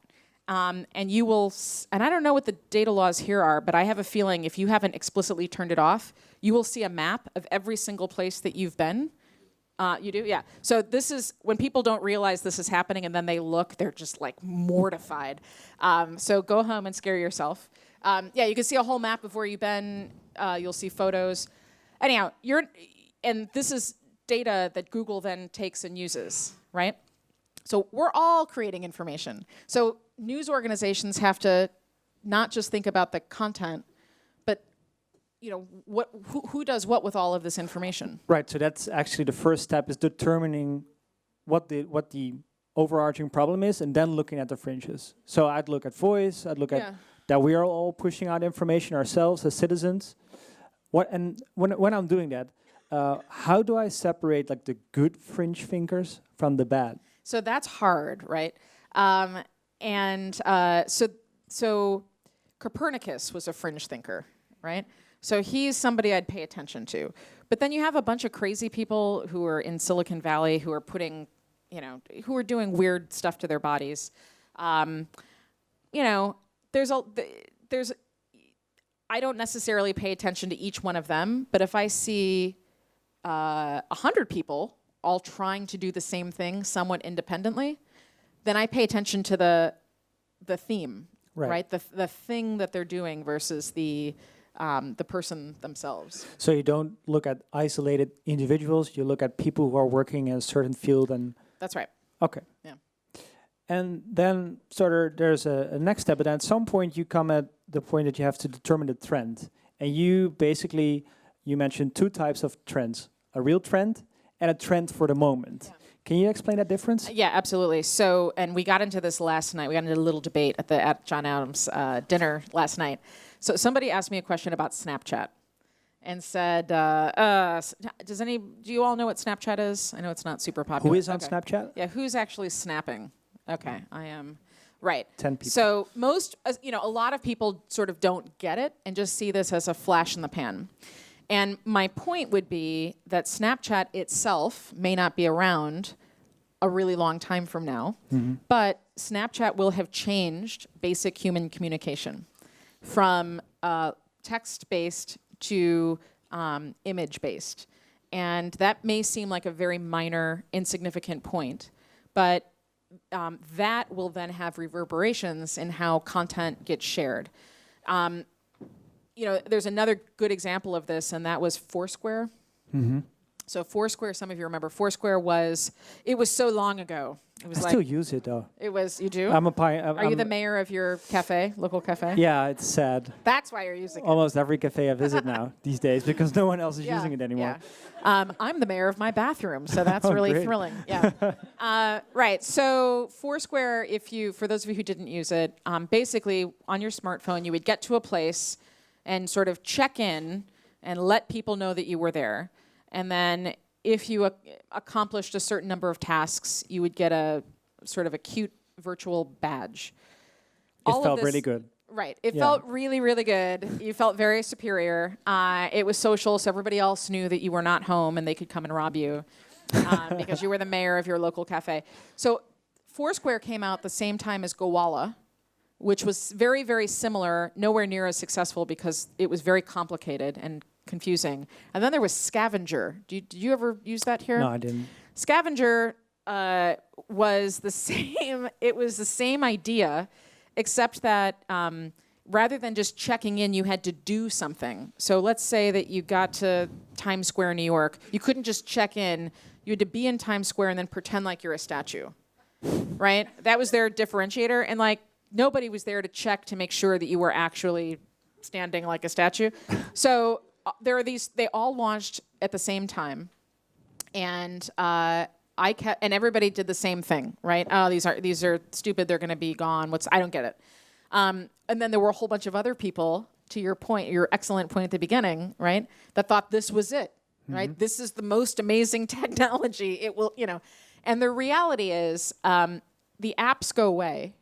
and you will, and I don't know what the data laws here are, but I have a feeling if you haven't explicitly turned it off, you will see a map of every single place that you've been. You do? Yeah. So this is, when people don't realize this is happening and then they look, they're just like mortified. So go home and scare yourself. Yeah, you can see a whole map of where you've been. You'll see photos. Anyhow, and this is data that Google then takes and uses, right? So we're all creating information. So news organizations have to not just think about the content, but you know, who does what with all of this information? Right. So that's actually the first step, is determining what the overarching problem is, and then looking at the fringes. So I'd look at voice. I'd look at that we are all pushing out information ourselves as citizens. When I'm doing that, how do I separate like the good fringe thinkers from the bad? So that's hard, right? So Copernicus was a fringe thinker, right? So he's somebody I'd pay attention to. But then you have a bunch of crazy people who are in Silicon Valley who are who are doing weird stuff to their bodies. I don't necessarily pay attention to each one of them, but if I see 100 people all trying to do the same thing somewhat independently, then I pay attention to the theme, right? The thing that they're doing versus the person themselves. So you don't look at isolated individuals, you look at people who are working in a certain field. And that's right. Okay. Yeah. And then there's a next step, but at some point you come at the point that you have to determine the trend. And you mentioned two types of trends, a real trend and a trend for the moment. Yeah. Can you explain that difference? Yeah, absolutely. So, and we got into this last night. We got into a little debate at John Adams' dinner last night. So somebody asked me a question about Snapchat and said, do you all know what Snapchat is? I know it's not super popular. Who is on Snapchat? Yeah, who's actually snapping? Okay, I am. Right. 10 people. So a lot of people sort of don't get it and just see this as a flash in the pan. And my point would be that Snapchat itself may not be around a really long time from now, but Snapchat will have changed basic human communication from text-based to image-based. And that may seem like a very minor, insignificant point, but that will then have reverberations in how content gets shared. There's another good example of this, and that was Foursquare. So Foursquare, some of you remember, Foursquare was so long ago. It was I still use it though. you do? Are you the mayor of your cafe, local cafe? Yeah, it's sad. That's why you're using it. Almost every cafe I visit now these days because no one else is using it anymore. Yeah. I'm the mayor of my bathroom, so that's really great. thrilling. Yeah. Right. So Foursquare, for those of you who didn't use it, basically on your smartphone, you would get to a place and sort of check in and let people know that you were there. And then if you accomplished a certain number of tasks, you would get a sort of a cute virtual badge. It felt really good. Right. It felt really, really good. You felt very superior. It was social, so everybody else knew that you were not home and they could come and rob you because you were the mayor of your local cafe. So Foursquare came out the same time as Gowalla, which was very, very similar, nowhere near as successful because it was very complicated and confusing. And then there was Scavenger. Did you ever use that here? No, I didn't. Scavenger was the same. It was the same idea, except that rather than just checking in, you had to do something. So let's say that you got to Times Square, New York. You couldn't just check in. You had to be in Times Square and then pretend like you're a statue, right? That was their differentiator. And nobody was there to check to make sure that you were actually standing like a statue. So there are these. They all launched at the same time, and and everybody did the same thing, right? Oh, these are stupid. They're going to be gone. I don't get it. And then there were a whole bunch of other people. To your point, your excellent point at the beginning, right? That thought this was it, right? This is the most amazing technology. It will, And the reality is, the apps go away.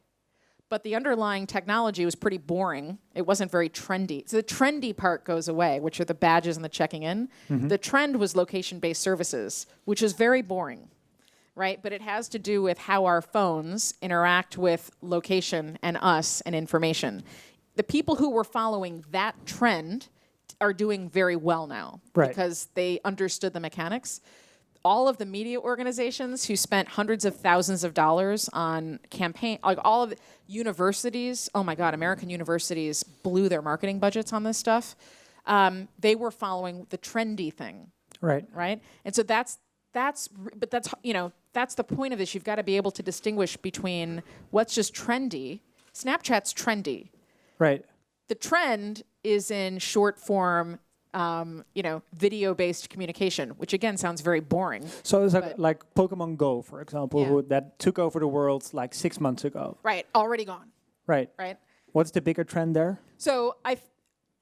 But the underlying technology was pretty boring. It wasn't very trendy. So the trendy part goes away, which are the badges and the checking in. The trend was location-based services, which is very boring, right? But it has to do with how our phones interact with location and us and information. The people who were following that trend are doing very well now because they understood the mechanics. All of the media organizations who spent hundreds of thousands of dollars on campaign, all of the universities, oh my God, American universities blew their marketing budgets on this stuff. They were following the trendy thing. Right. And so that's the point of this. You've got to be able to distinguish between what's just trendy. Snapchat's trendy. Right. The trend is in short form, video-based communication, which again sounds very boring. So it's like Pokemon Go, for example, that took over the world 6 months ago. Right, already gone. Right. What's the bigger trend there? So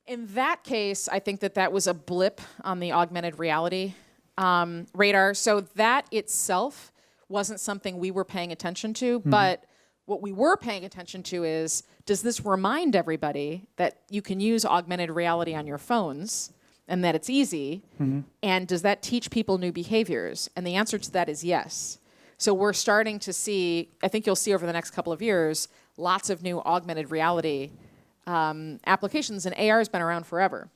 in that case, I think that was a blip on the augmented reality radar. So that itself wasn't something we were paying attention to, but what we were paying attention to is, does this remind everybody that you can use augmented reality on your phones and that it's easy? And does that teach people new behaviors? And the answer to that is yes. So we're starting to see, I think you'll see over the next couple of years, lots of new augmented reality applications. And AR has been around forever,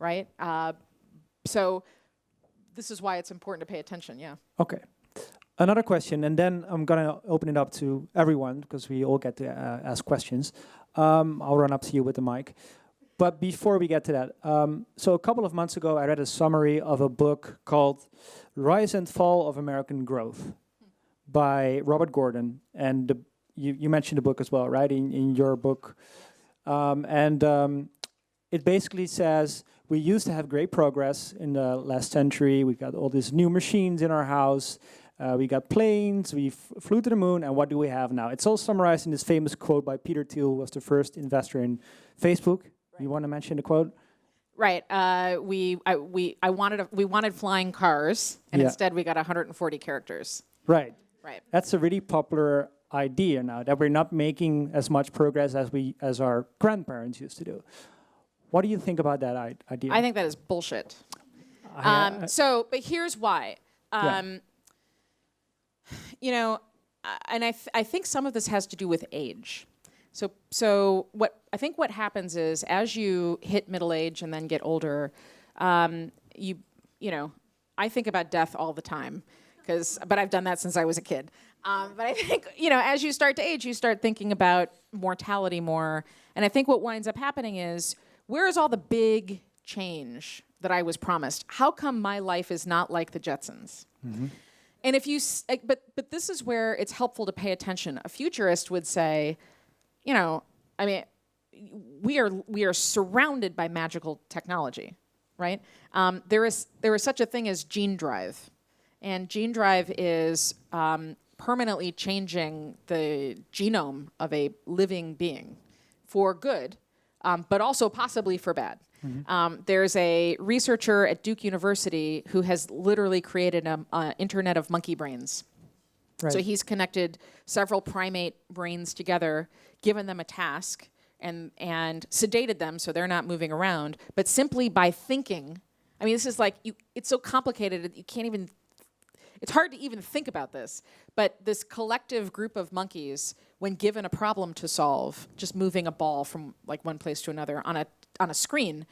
right? So this is why it's important to pay attention, Okay. Another question, and then I'm going to open it up to everyone because we all get to ask questions. I'll run up to you with the mic. But before we get to that, so a couple of months ago, I read a summary of a book called Rise and Fall of American Growth by Robert Gordon. And you mentioned the book as well, right, in your book. It basically says, we used to have great progress in the last century. We got all these new machines in our house. We got planes, we flew to the moon, and what do we have now? It's all summarized in this famous quote by Peter Thiel, who was the first investor in Facebook. Right. You want to mention the quote? Right. We wanted flying cars, and instead we got 140 characters. Right. Right. That's a really popular idea now, that we're not making as much progress as our grandparents used to do. What do you think about that idea? I think that is bullshit. But here's why. You know, and I think some of this has to do with age. So what happens is, as you hit middle age and then get older, you know, I think about death all the time, but I've done that since I was a kid. But I think, you know, as you start to age, you start thinking about mortality more. And I think what winds up happening is, where is all the big change that I was promised? How come my life is not like the Jetsons? Mm-hmm. And if you, but this is where it's helpful to pay attention. A futurist would say, you know, I mean, we are surrounded by magical technology, right? There is such a thing as gene drive, and gene drive is permanently changing the genome of a living being for good, but also possibly for bad. Mm-hmm. There's a researcher at Duke University who has literally created an internet of monkey brains. Right. So he's connected several primate brains together, given them a task, and sedated them so they're not moving around. But simply by thinking, I mean, this is like, it's so complicated that you can't even, it's hard to even think about this. But this collective group of monkeys, when given a problem to solve, just moving a ball from like one place to another on a screen,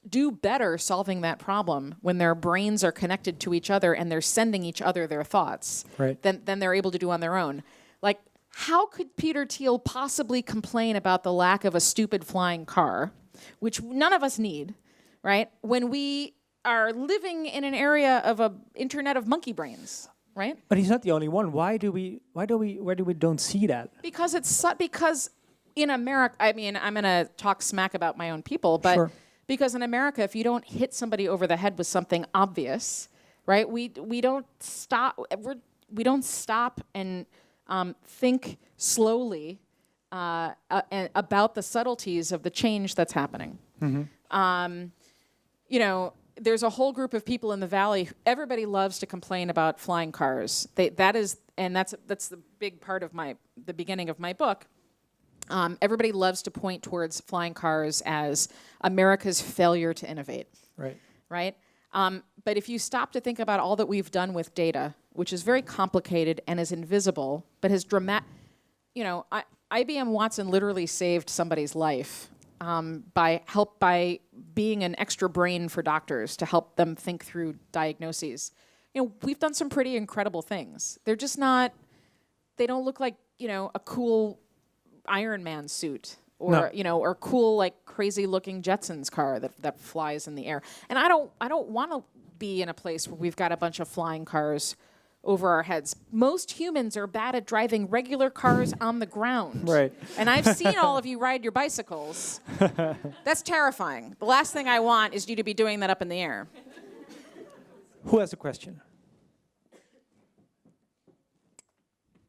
do better solving that problem when their brains are connected to each other and they're sending each other their thoughts, right, than they're able to do on their own. Like, how could Peter Thiel possibly complain about the lack of a stupid flying car, which none of us need, right, when we are living in an area of an internet of monkey brains, right? But he's not the only one. Why do we don't see that? Because in America, I mean, I'm going to talk smack about my own people, but sure. Because in America, if you don't hit somebody over the head with something obvious, right? We don't stop. We don't stop and think slowly about the subtleties of the change that's happening. Mm-hmm. You know, there's a whole group of people in the Valley. Everybody loves to complain about flying cars. That's the big part of the beginning of my book. Everybody loves to point towards flying cars as America's failure to innovate. Right. Right? But if you stop to think about all that we've done with data, which is very complicated and is invisible, but has you know, IBM Watson literally saved somebody's life by being an extra brain for doctors to help them think through diagnoses. You know, we've done some pretty incredible things. They're just not, they don't look like, you know, a cool Iron Man suit or you know, or cool like crazy looking Jetsons car that flies in the air. And I don't want to be in a place where we've got a bunch of flying cars over our heads. Most humans are bad at driving regular cars on the ground. Right. And I've seen all of you ride your bicycles. That's terrifying. The last thing I want is you to be doing that up in the air. Who has a question?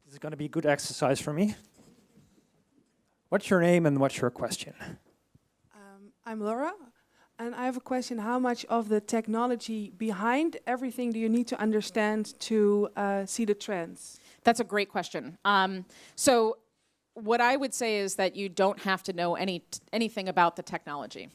This is going to be a good exercise for me. What's your name and what's your question? I'm Laura, and I have a question. How much of the technology behind everything do you need to understand to see the trends? That's a great question. So what I would say is that you don't have to know anything about the technology.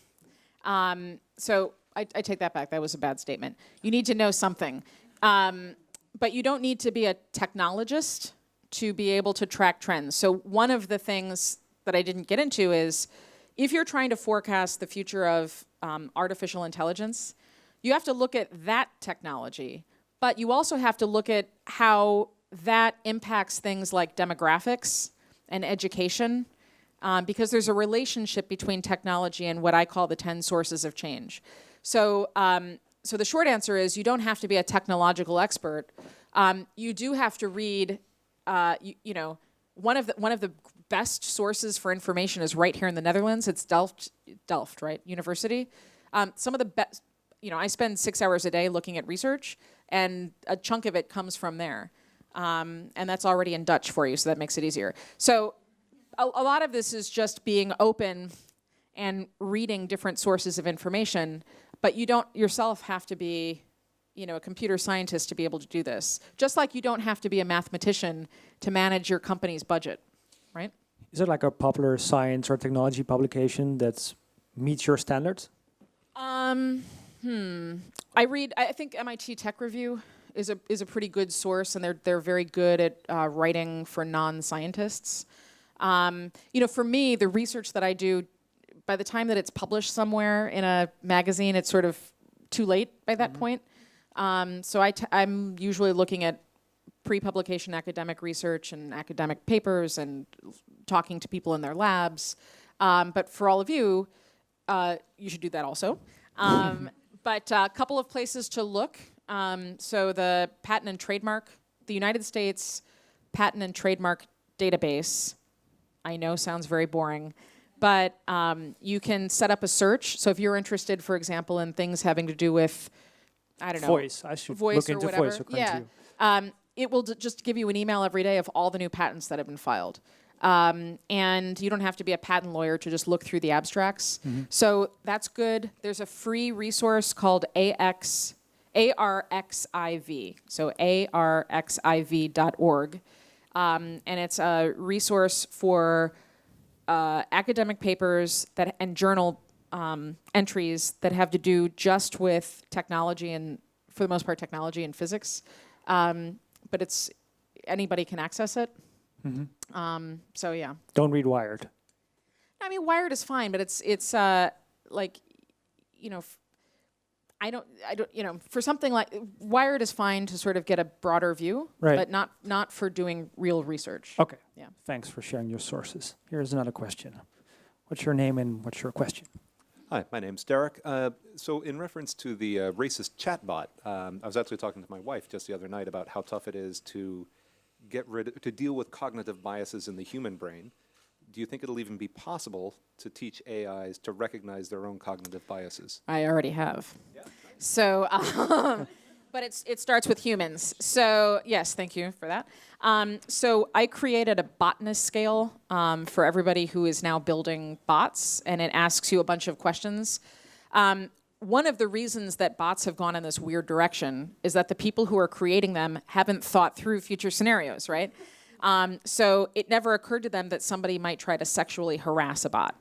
So I take that back. That was a bad statement. You need to know something. But you don't need to be a technologist to be able to track trends. So one of the things that I didn't get into is, if you're trying to forecast the future of artificial intelligence, you have to look at that technology, but you also have to look at how that impacts things like demographics and education, because there's a relationship between technology and what I call the 10 sources of change. So the short answer is, you don't have to be a technological expert. You do have to read, you know, one of the best sources for information is right here in the Netherlands. It's Delft, right? University. Some of the best, you know, I spend 6 hours a day looking at research, and a chunk of it comes from there. And that's already in Dutch for you, so that makes it easier. So a lot of this is just being open and reading different sources of information, but you don't yourself have to be, a computer scientist to be able to do this. Just like you don't have to be a mathematician to manage your company's budget, right? Is there like a popular science or technology publication that meets your standards? I think MIT Tech Review is a pretty good source, and they're very good at writing for non-scientists. For me, the research that I do, by the time that it's published somewhere in a magazine, it's sort of too late by that point. So I'm usually looking at pre-publication academic research and academic papers and talking to people in their labs. But for all of you, you should do that also. But a couple of places to look. So the the United States Patent and Trademark Database, I know sounds very boring, but you can set up a search. So if you're interested, for example, in things having to do with, I don't know. Voice. I should voice look or into whatever. voice. Yeah. It will just give you an email every day of all the new patents that have been filed. And you don't have to be a patent lawyer to just look through the abstracts. So that's good. There's a free resource called ARXIV. So arxiv.org. And it's a resource for academic papers and journal entries that have to do just with technology and, for the most part, technology and physics. But anybody can access it. So yeah. Don't read Wired. I mean, Wired is fine, but it's for something like Wired is fine to sort of get a broader view, Right. but not for doing real research. Okay. Yeah. Thanks for sharing your sources. Here's another question. What's your name and what's your question? Hi, my name's Derek. So in reference to the racist chatbot, I was actually talking to my wife just the other night about how tough it is to to deal with cognitive biases in the human brain. Do you think it'll even be possible to teach AIs to recognize their own cognitive biases? I already have. Yeah. So, but it starts with humans. So yes, thank you for that. So I created a botanist scale for everybody who is now building bots, and it asks you a bunch of questions. One of the reasons that bots have gone in this weird direction is that the people who are creating them haven't thought through future scenarios, right? So it never occurred to them that somebody might try to sexually harass a bot,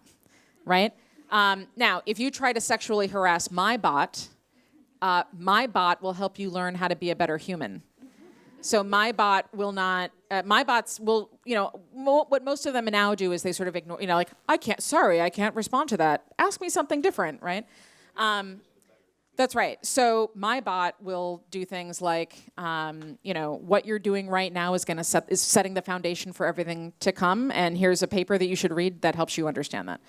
right? Now, if you try to sexually harass my bot will help you learn how to be a better human. So my bot will not, my bots will, what most of them now do is they sort of ignore, like, I can't respond to that. Ask me something different, right? That's right. So my bot will do things like, what you're doing right now is setting the foundation for everything to come, and here's a paper that you should read that helps you understand that.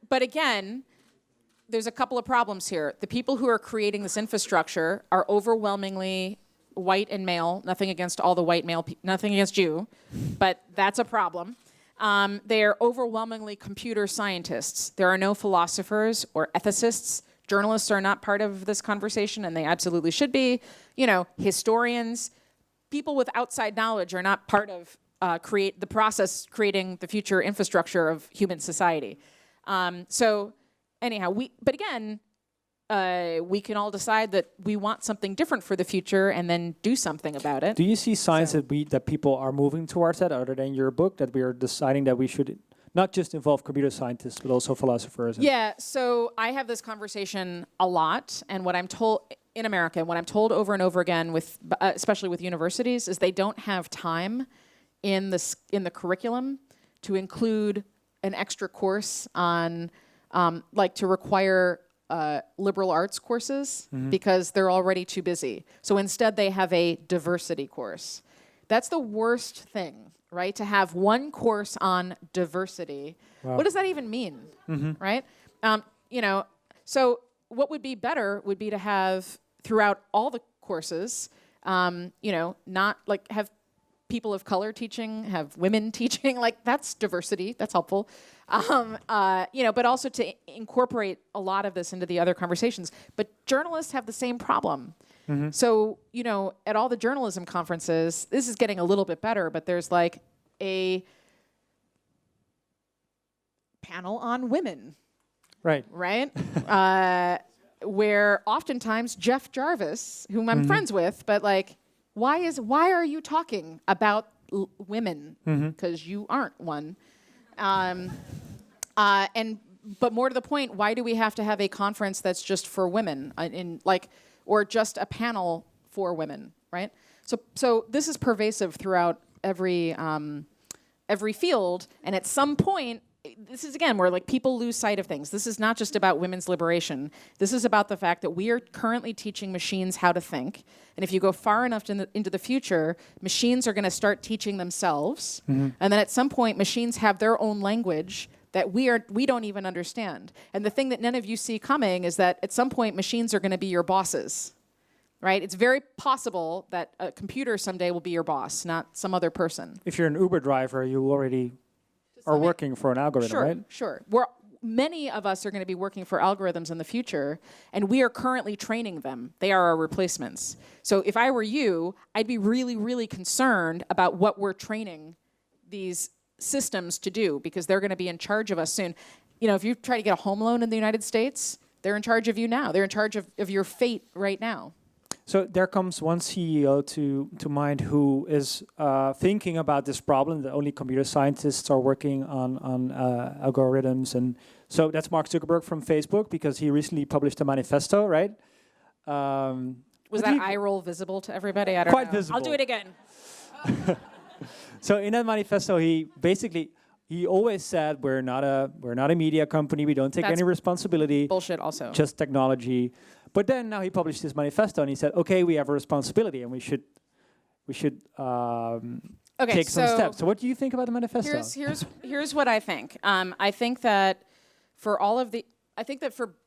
But again, there's a couple of problems here. The people who are creating this infrastructure are overwhelmingly white and male. Nothing against all the white male, nothing against you, but that's a problem. They are overwhelmingly computer scientists. There are no philosophers or ethicists. Journalists are not part of this conversation, and they absolutely should be. Historians, people with outside knowledge are not part of the process creating the future infrastructure of human society. So anyhow, but again, we can all decide that we want something different for the future and then do something about it. Do you see signs that people are moving towards that, other than your book, that we are deciding that we should not just involve computer scientists, but also philosophers? Yeah, so I have this conversation a lot, and what I'm told in America, what I'm told over and over again, especially with universities, is they don't have time in the curriculum to include an extra course on, to require liberal arts courses because they're already too busy. So instead they have a diversity course. That's the worst thing, right? To have one course on diversity. Wow. What does that even mean, right? So what would be better would be to have throughout all the courses, not like have people of color teaching, have women teaching, like that's diversity, that's helpful. But also to incorporate a lot of this into the other conversations. But journalists have the same problem. So, at all the journalism conferences, this is getting a little bit better, but there's like a panel on women, Right. right? Where oftentimes Jeff Jarvis, whom I'm friends with, but like, why are you talking about women? Because you aren't one. But more to the point, why do we have to have a conference that's just for women, or just a panel for women, right? So this is pervasive throughout every field, and at some point, this is again where like people lose sight of things. This is not just about women's liberation. This is about the fact that we are currently teaching machines how to think, and if you go far enough into the future, machines are going to start teaching themselves, and then at some point, machines have their own language that we don't even understand. And the thing that none of you see coming is that at some point, machines are going to be your bosses. Right? It's very possible that a computer someday will be your boss, not some other person. If you're an Uber driver, you already are working for an algorithm, right? Sure. Many of us are going to be working for algorithms in the future, and we are currently training them. They are our replacements. So if I were you, I'd be really, really concerned about what we're training these systems to do, because they're going to be in charge of us soon. You know, if you try to get a home loan in the United States, they're in charge of you now. They're in charge of your fate right now. So there comes one CEO to mind who is thinking about this problem that only computer scientists are working on algorithms. And so that's Mark Zuckerberg from Facebook, because he recently published a manifesto, right? Was that eye roll visible to everybody? I don't know. Quite visible. I'll do it again. So in that manifesto, he always said, we're not a media company. We don't take That's any responsibility. Bullshit also. Just technology. But then now he published his manifesto and he said, okay, we have a responsibility and we should take some steps. So what do you think about the manifesto? Here's what I think. I think that for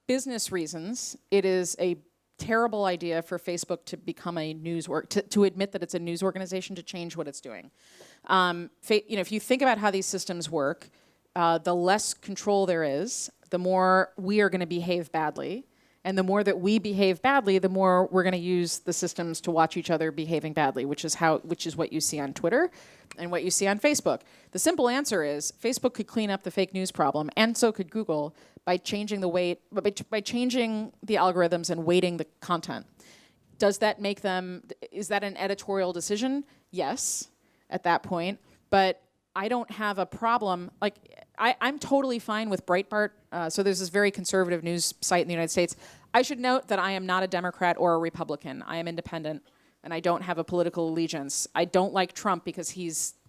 business reasons, it is a terrible idea for Facebook to become a to admit that it's a news organization, to change what it's doing. If you think about how these systems work, the less control there is, the more we are going to behave badly. And the more that we behave badly, the more we're going to use the systems to watch each other behaving badly, which is what you see on Twitter and what you see on Facebook. The simple answer is Facebook could clean up the fake news problem, and so could Google, by changing by changing the algorithms and weighting the content. Is that an editorial decision? Yes, at that point. But I don't have a problem. Like, I'm totally fine with Breitbart. So there's this very conservative news site in the United States. I should note that I am not a Democrat or a Republican. I am independent, and I don't have a political allegiance. I don't like Trump because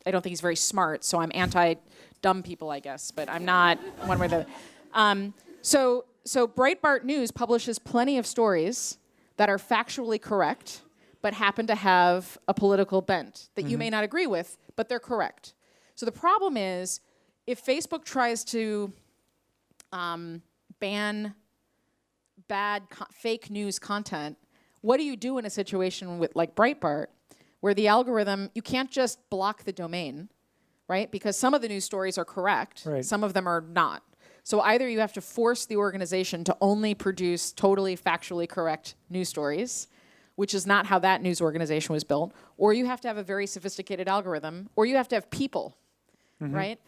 I don't think he's very smart, so I'm anti-dumb people, I guess. But I'm not one way or the other. So Breitbart News publishes plenty of stories that are factually correct, but happen to have a political bent that you may not agree with, but they're correct. So the problem is, if Facebook tries to ban fake news content, what do you do in a situation with like Breitbart, where the algorithm, you can't just block the domain, right? Because some of the news stories are correct, right. Some of them are not. So either you have to force the organization to only produce totally factually correct news stories, which is not how that news organization was built, or you have to have a very sophisticated algorithm, or you have to have people, right?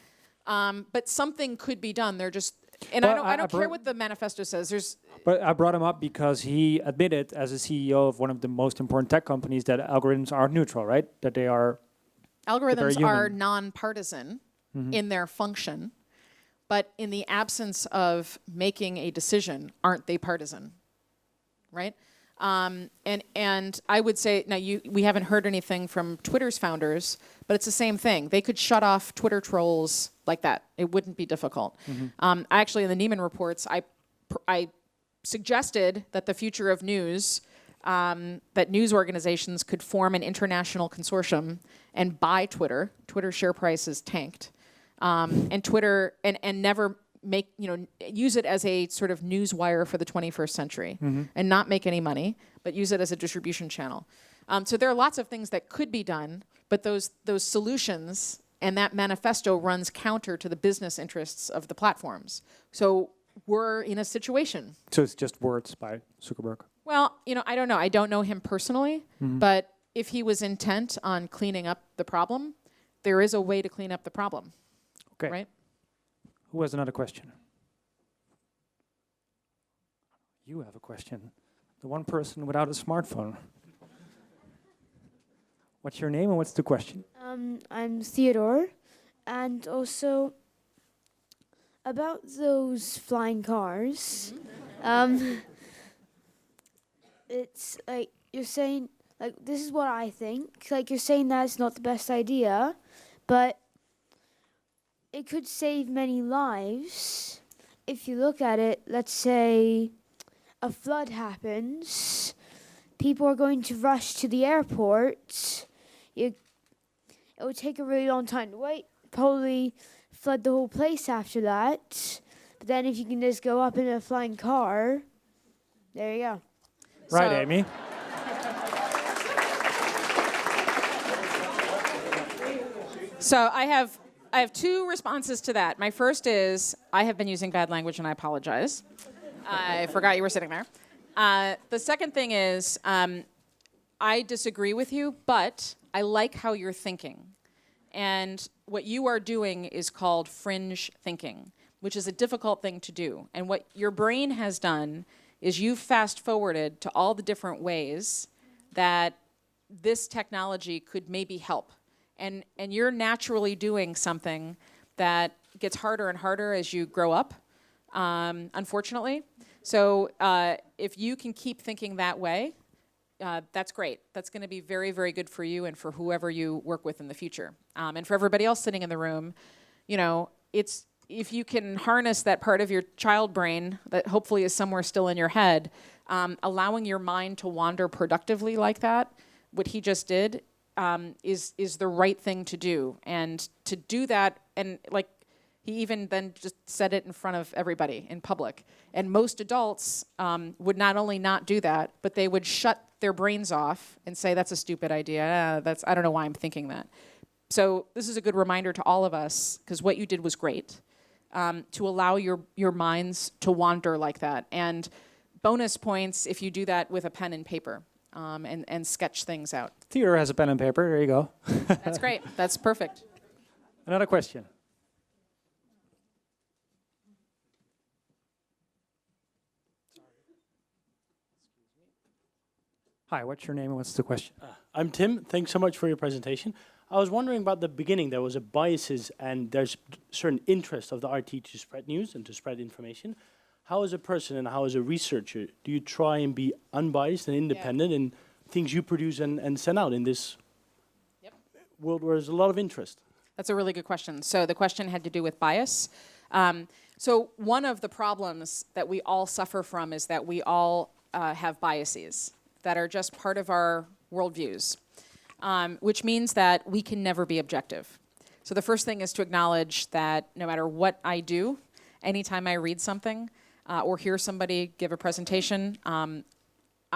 But something could be done. They're just, and I don't care what the manifesto says. But I brought him up because he admitted, as a CEO of one of the most important tech companies, that algorithms aren't neutral, right? That they are. Algorithms are nonpartisan in their function, but in the absence of making a decision, aren't they partisan, right? And I would say, now we haven't heard anything from Twitter's founders, but it's the same thing. They could shut off Twitter trolls like that. It wouldn't be difficult. Actually, in the Nieman reports, I suggested that the future of news, that news organizations could form an international consortium and buy Twitter. Twitter's share price is tanked. And Twitter, and never use it as a sort of news wire for the 21st century and not make any money, but use it as a distribution channel. So there are lots of things that could be done, but those solutions and that manifesto runs counter to the business interests of the platforms. So we're in a situation. So it's just words by Zuckerberg. Well, I don't know. I don't know him personally, but if he was intent on cleaning up the problem, there is a way to clean up the problem. Okay. Right? Who has another question? You have a question. The one person without a smartphone. What's your name and what's the question? I'm Theodore, and also about those flying cars. It's like you're saying, like this is what I think. Like you're saying that it's not the best idea, but it could save many lives. If you look at it, let's say a flood happens, people are going to rush to the airport. It would take a really long time to wait, probably flood the whole place after that. But then if you can just go up in a flying car, there you go. Right, So- Amy. So I have two responses to that. My first is I have been using bad language and I apologize. I forgot you were sitting there. The second thing is I disagree with you, but I like how you're thinking. And what you are doing is called fringe thinking, which is a difficult thing to do. And what your brain has done is you've fast forwarded to all the different ways that this technology could maybe help. And you're naturally doing something that gets harder and harder as you grow up, unfortunately. So if you can keep thinking that way, that's great. That's going to be very, very good for you and for whoever you work with in the future. And for everybody else sitting in the room, you know, it's if you can harness that part of your child brain that hopefully is somewhere still in your head, allowing your mind to wander productively like that, what he just did, is the right thing to do. And to do that, and like he even then just said it in front of everybody in public. And most adults would not only not do that, but they would shut their brains off and say, that's a stupid idea. I don't know why I'm thinking that. So this is a good reminder to all of us, because what you did was great, to allow your minds to wander like that. And bonus points if you do that with a pen and paper and sketch things out. Theodore has a pen and paper. There you go. That's great. That's perfect. Another question. Hi, what's your name and what's the question? I'm Tim. Thanks so much for your presentation. I was wondering about the beginning. There was a biases and there's certain interest of the RT to spread news and to spread information. How as a person and how as a researcher do you try and be unbiased and independent in things you produce and send out in this world where there's a lot of interest? That's a really good question. So the question had to do with bias. So one of the problems that we all suffer from is that we all have biases that are just part of our worldviews, which means that we can never be objective. So the first thing is to acknowledge that no matter what I do, anytime I read something or hear somebody give a presentation, I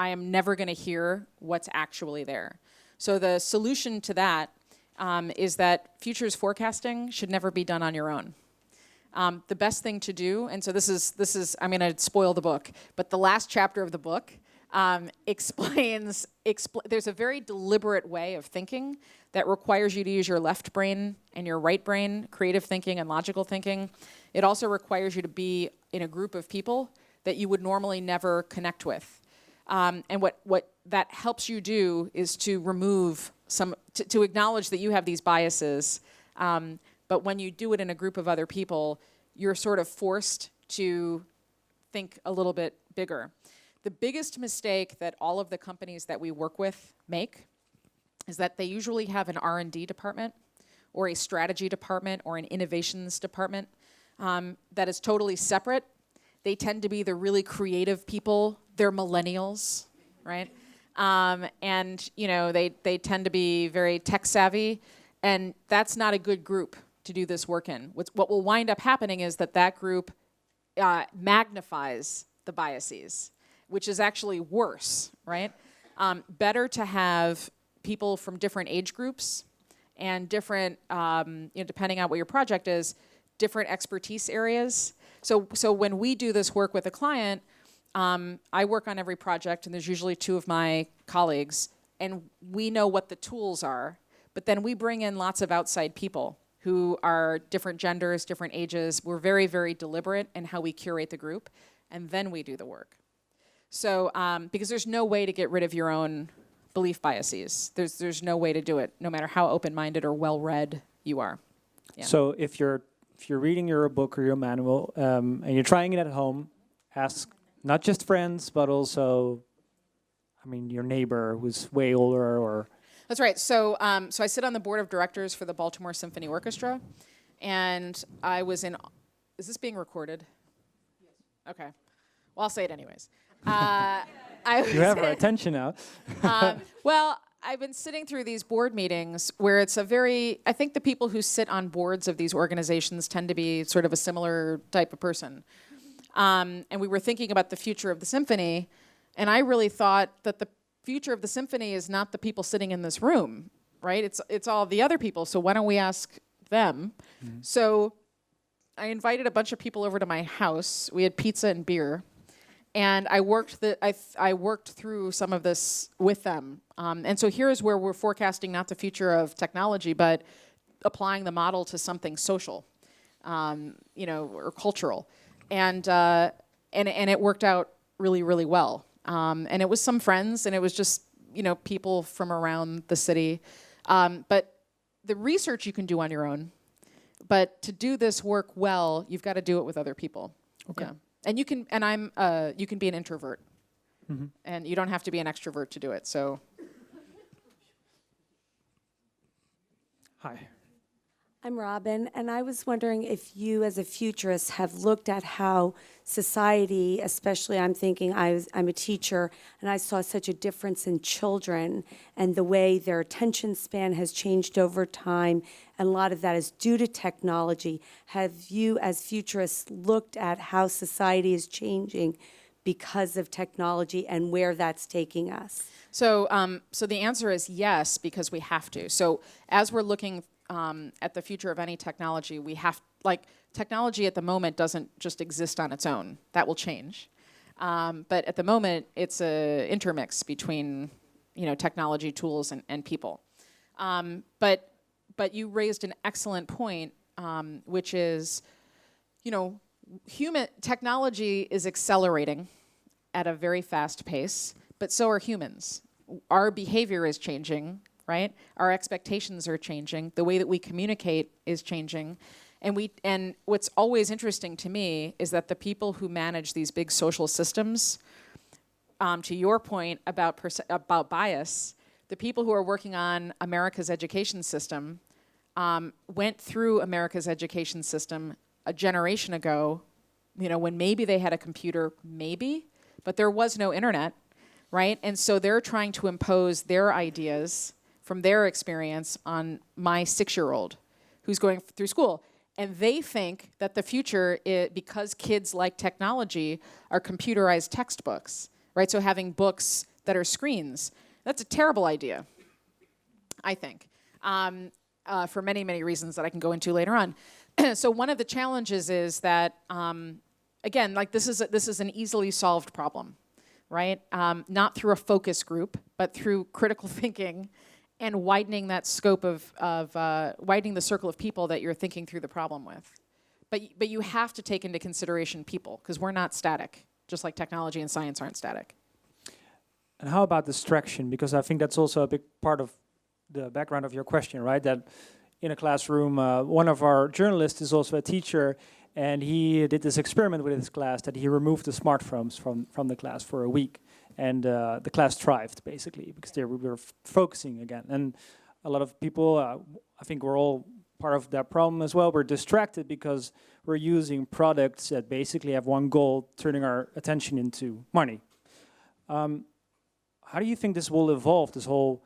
am never going to hear what's actually there. So the solution to that is that futures forecasting should never be done on your own. The best thing to do, and so this is I'm going to spoil the book, but the last chapter of the book explains, there's a very deliberate way of thinking that requires you to use your left brain and your right brain, creative thinking and logical thinking. It also requires you to be in a group of people that you would normally never connect with. And what that helps you do is to remove to acknowledge that you have these biases, but when you do it in a group of other people, you're sort of forced to think a little bit bigger. The biggest mistake that all of the companies that we work with make is that they usually have an R&D department or a strategy department or an innovations department that is totally separate. They tend to be the really creative people. They're millennials, right? And you know they tend to be very tech savvy, and that's not a good group to do this work in. What will wind up happening is that group magnifies the biases, which is actually worse, right? Better to have people from different age groups and different, depending on what your project is, different expertise areas. So when we do this work with a client, I work on every project, and there's usually two of my colleagues, and we know what the tools are, but then we bring in lots of outside people who are different genders, different ages. We're very, very deliberate in how we curate the group, and then we do the work. So, because there's no way to get rid of your own belief biases. There's no way to do it, no matter how open-minded or well-read you are. Yeah. So if you're reading your book or your manual and you're trying it at home, ask not just friends, but also, I mean, your neighbor who's way older or... That's right. So, so I sit on the board of directors for the Baltimore Symphony Orchestra, and I was in... Is this being recorded? Yes. Okay. Well, I'll say it anyways. You have our attention now. Well, I've been sitting through these board meetings where it's a very... I think the people who sit on boards of these organizations tend to be sort of a similar type of person. And we were thinking about the future of the symphony, and I really thought that the future of the symphony is not the people sitting in this room, right? It's all the other people, so why don't we ask them? Mm-hmm. So I invited a bunch of people over to my house. We had pizza and beer, and I worked I worked through some of this with them. And so here's where we're forecasting not the future of technology, but applying the model to something social, you know, or cultural. And it worked out really, really well. And it was some friends, and it was just, you know, people from around the city. But the research you can do on your own, but to do this work well, you've got to do it with other people. Okay. Yeah. And you can, you can be an introvert, mm-hmm. and you don't have to be an extrovert to do it. So. Hi. I'm Robin, and I was wondering if you, as a futurist, have looked at how society, especially I'm thinking I'm a teacher, and I saw such a difference in children and the way their attention span has changed over time, and a lot of that is due to technology. Have you, as futurists, looked at how society is changing because of technology and where that's taking us? So, so the answer is yes, because we have to. So as we're looking at the future of any technology, we have, like, technology at the moment doesn't just exist on its own. That will change. But at the moment, it's a intermix between, you know, technology, tools, and people. But you raised an excellent point, which is, you know, technology is accelerating at a very fast pace, but so are humans. Our behavior is changing, right? Our expectations are changing. The way that we communicate is changing. And what's always interesting to me is that the people who manage these big social systems, to your point about bias, the people who are working on America's education system went through America's education system a generation ago, you know, when maybe they had a computer, maybe, but there was no internet, right? And so they're trying to impose their ideas from their experience on my 6-year-old who's going through school. And they think that the future, because kids like technology, are computerized textbooks, right? So having books that are screens. That's a terrible idea, I think, for many, many reasons that I can go into later on. So one of the challenges is that, again, like this is an easily solved problem, right? Not through a focus group, but through critical thinking and widening that scope of widening the circle of people that you're thinking through the problem with. But you have to take into consideration people, because we're not static, just like technology and science aren't static. And how about distraction? Because I think that's also a big part of the background of your question, right? That in a classroom, one of our journalists is also a teacher, and he did this experiment with his class that he removed the smartphones from the class for a week. And the class thrived, basically, because we were focusing again. And a lot of people, I think we're all part of that problem as well. We're distracted because we're using products that basically have one goal, turning our attention into money. How do you think this will evolve, this whole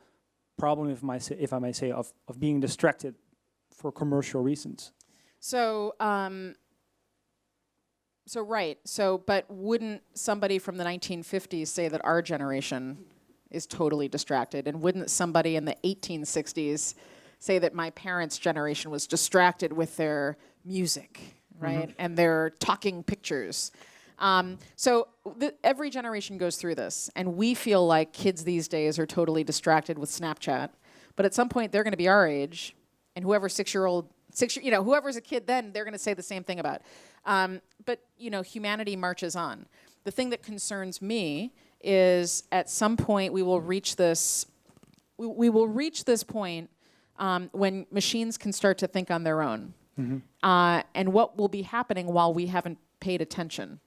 problem, if I may say, of being distracted for commercial reasons? So, but wouldn't somebody from the 1950s say that our generation is totally distracted? And wouldn't somebody in the 1860s say that my parents' generation was distracted with their music, right? Mm-hmm. And their talking pictures? So every generation goes through this, and we feel like kids these days are totally distracted with Snapchat. But at some point, they're going to be our age, and whoever 6-year-old whoever's a kid then, they're going to say the same thing about. But humanity marches on. The thing that concerns me is at some point we will reach this. We will reach this point when machines can start to think on their own, and what will be happening while we haven't paid attention.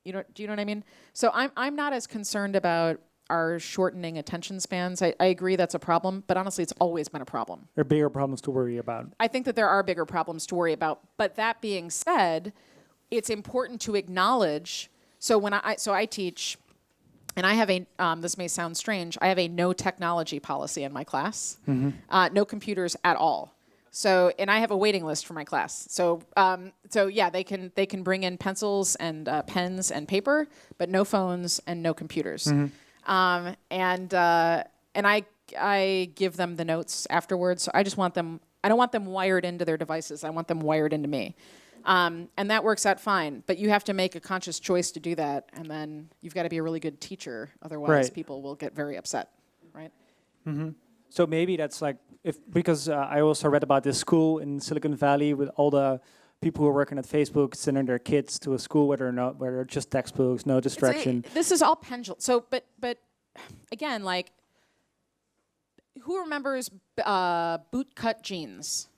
Do you know what I mean? So I'm not as concerned about our shortening attention spans. I agree that's a problem, but honestly, it's always been a problem. There are bigger problems to worry about. I think that there are bigger problems to worry about. But that being said, it's important to acknowledge. So when I teach, and I have this may sound strange, I have a no technology policy in my class, no computers at all. So, and I have a waiting list for my class. So yeah, they can bring in pencils and pens and paper, but no phones and no computers. And I give them the notes afterwards. So I don't want them wired into their devices. I want them wired into me. And that works out fine. But you have to make a conscious choice to do that. And then you've got to be a really good teacher. Otherwise, people will get very upset, right? So maybe that's like, because I also read about this school in Silicon Valley with all the people who are working at Facebook sending their kids to a school where they're just textbooks, no distraction. This is all pendulum. So, but again, like, who remembers bootcut jeans?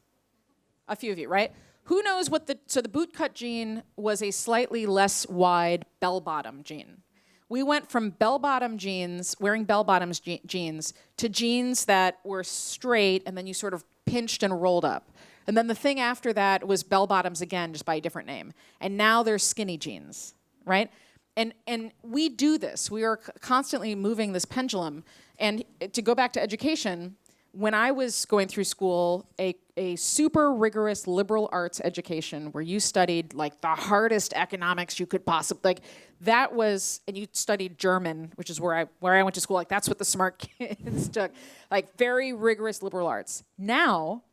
A few of you, right? Who knows what the bootcut jean was a slightly less wide bell-bottom jean. We went from bell-bottom jeans, wearing bell-bottom jeans, to jeans that were straight and then you sort of pinched and rolled up. And then the thing after that was bell-bottoms again, just by a different name. And now they're skinny jeans, right? And we do this. We are constantly moving this pendulum. And to go back to education, when I was going through school, a super rigorous liberal arts education where you studied like the hardest economics you could possibly, like that was, and you studied German, which is where I went to school, like that's what the smart kids took, like very rigorous liberal arts. Now,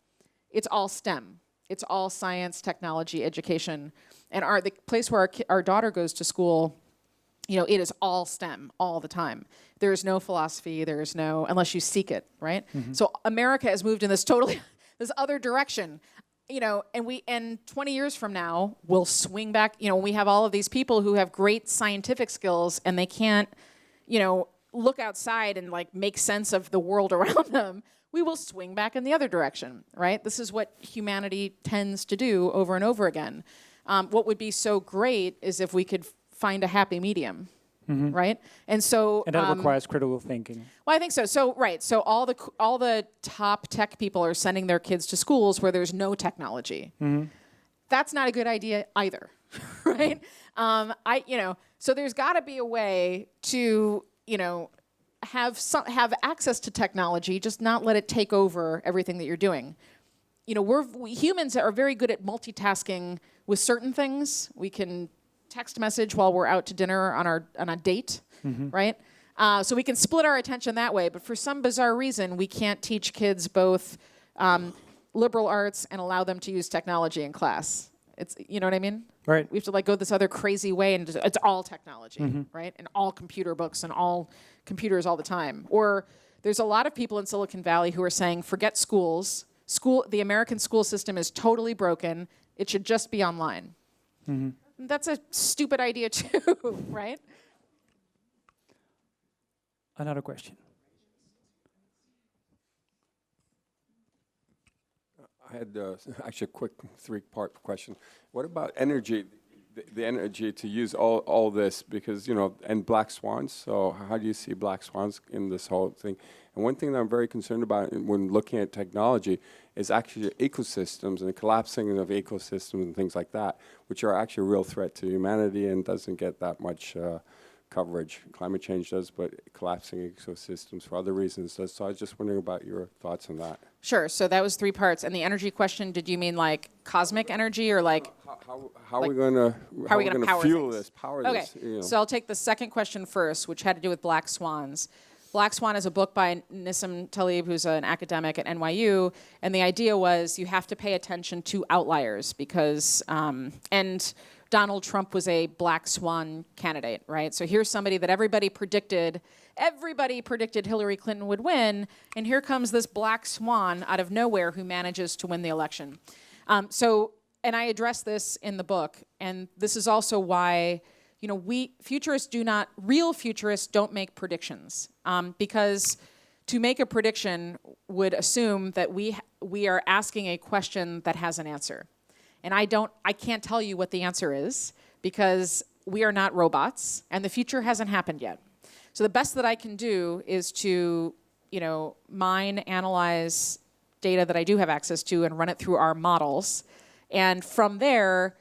it's all STEM. It's all science, technology, education. And the place where our daughter goes to school, it is all STEM all the time. There is no philosophy. There is no, unless you seek it, right? So America has moved in this this other direction, and 20 years from now, we'll swing back, when we have all of these people who have great scientific skills and they can't, look outside and like make sense of the world around them, we will swing back in the other direction, right? This is what humanity tends to do over and over again. What would be so great is if we could find a happy medium, right? And so and that requires critical thinking. Well, I think so. So right. So all the top tech people are sending their kids to schools where there's no technology. That's not a good idea either, right? So there's got to be a way to have access to technology, just not let it take over everything that you're doing. We humans are very good at multitasking with certain things. We can text message while we're out to dinner on a date, right? So we can split our attention that way. But for some bizarre reason, we can't teach kids both liberal arts and allow them to use technology in class. You know what I mean? Right. We have to go this other crazy way, and it's all technology, right? And all computer books and all computers all the time. Or there's a lot of people in Silicon Valley who are saying, forget schools. The American school system is totally broken. It should just be online. That's a stupid idea too, right? Another question. I had actually a quick three-part question. What about energy, the energy to use all this? Because, and black swans, so how do you see black swans in this whole thing? And one thing that I'm very concerned about when looking at technology is actually ecosystems and the collapsing of ecosystems and things like that, which are actually a real threat to humanity and doesn't get that much coverage. Climate change does, but collapsing ecosystems for other reasons does. So I was just wondering about your thoughts on that. Sure. So that was 3 parts. And the energy question, did you mean like cosmic energy or like? How are we going to fuel things? Power this? Okay. So I'll take the second question first, which had to do with black swans. Black Swan is a book by Nissim Taleb, who's an academic at NYU, and the idea was you have to pay attention to outliers because, and Donald Trump was a black swan candidate, right? So here's somebody that everybody predicted Hillary Clinton would win, and here comes this black swan out of nowhere who manages to win the election. And I address this in the book, and this is also why, real futurists don't make predictions, because to make a prediction would assume that we are asking a question that has an answer. And I can't tell you what the answer is, because we are not robots, and the future hasn't happened yet. So the best that I can do is to, mine, analyze data that I do have access to and run it through our models. And from there,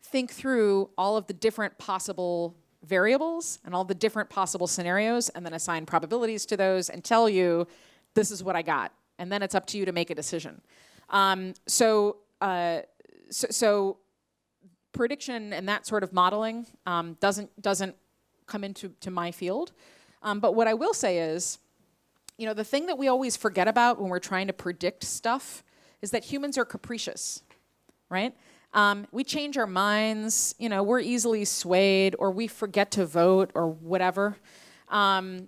think through all of the different possible variables and all the different possible scenarios, and then assign probabilities to those and tell you, this is what I got. And then it's up to you to make a decision. So prediction and that sort of modeling doesn't come into my field. But what I will say is, the thing that we always forget about when we're trying to predict stuff is that humans are capricious, right? We change our minds, we're easily swayed, or we forget to vote, or whatever. So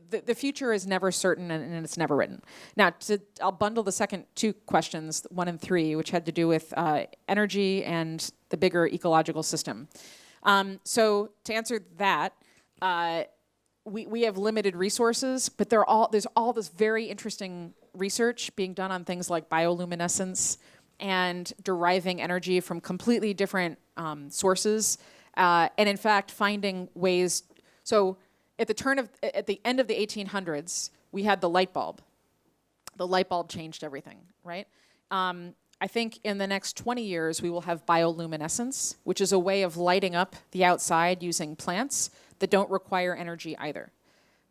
the future is never certain, and it's never written. Now, I'll bundle the second two questions, 1 and 3, which had to do with energy and the bigger ecological system. So to answer that, we have limited resources, but there's all this very interesting research being done on things like bioluminescence and deriving energy from completely different sources, and in fact finding ways. So at the end of the 1800s, we had the light bulb. The light bulb changed everything, right? I think in the next 20 years, we will have bioluminescence, which is a way of lighting up the outside using plants that don't require energy either,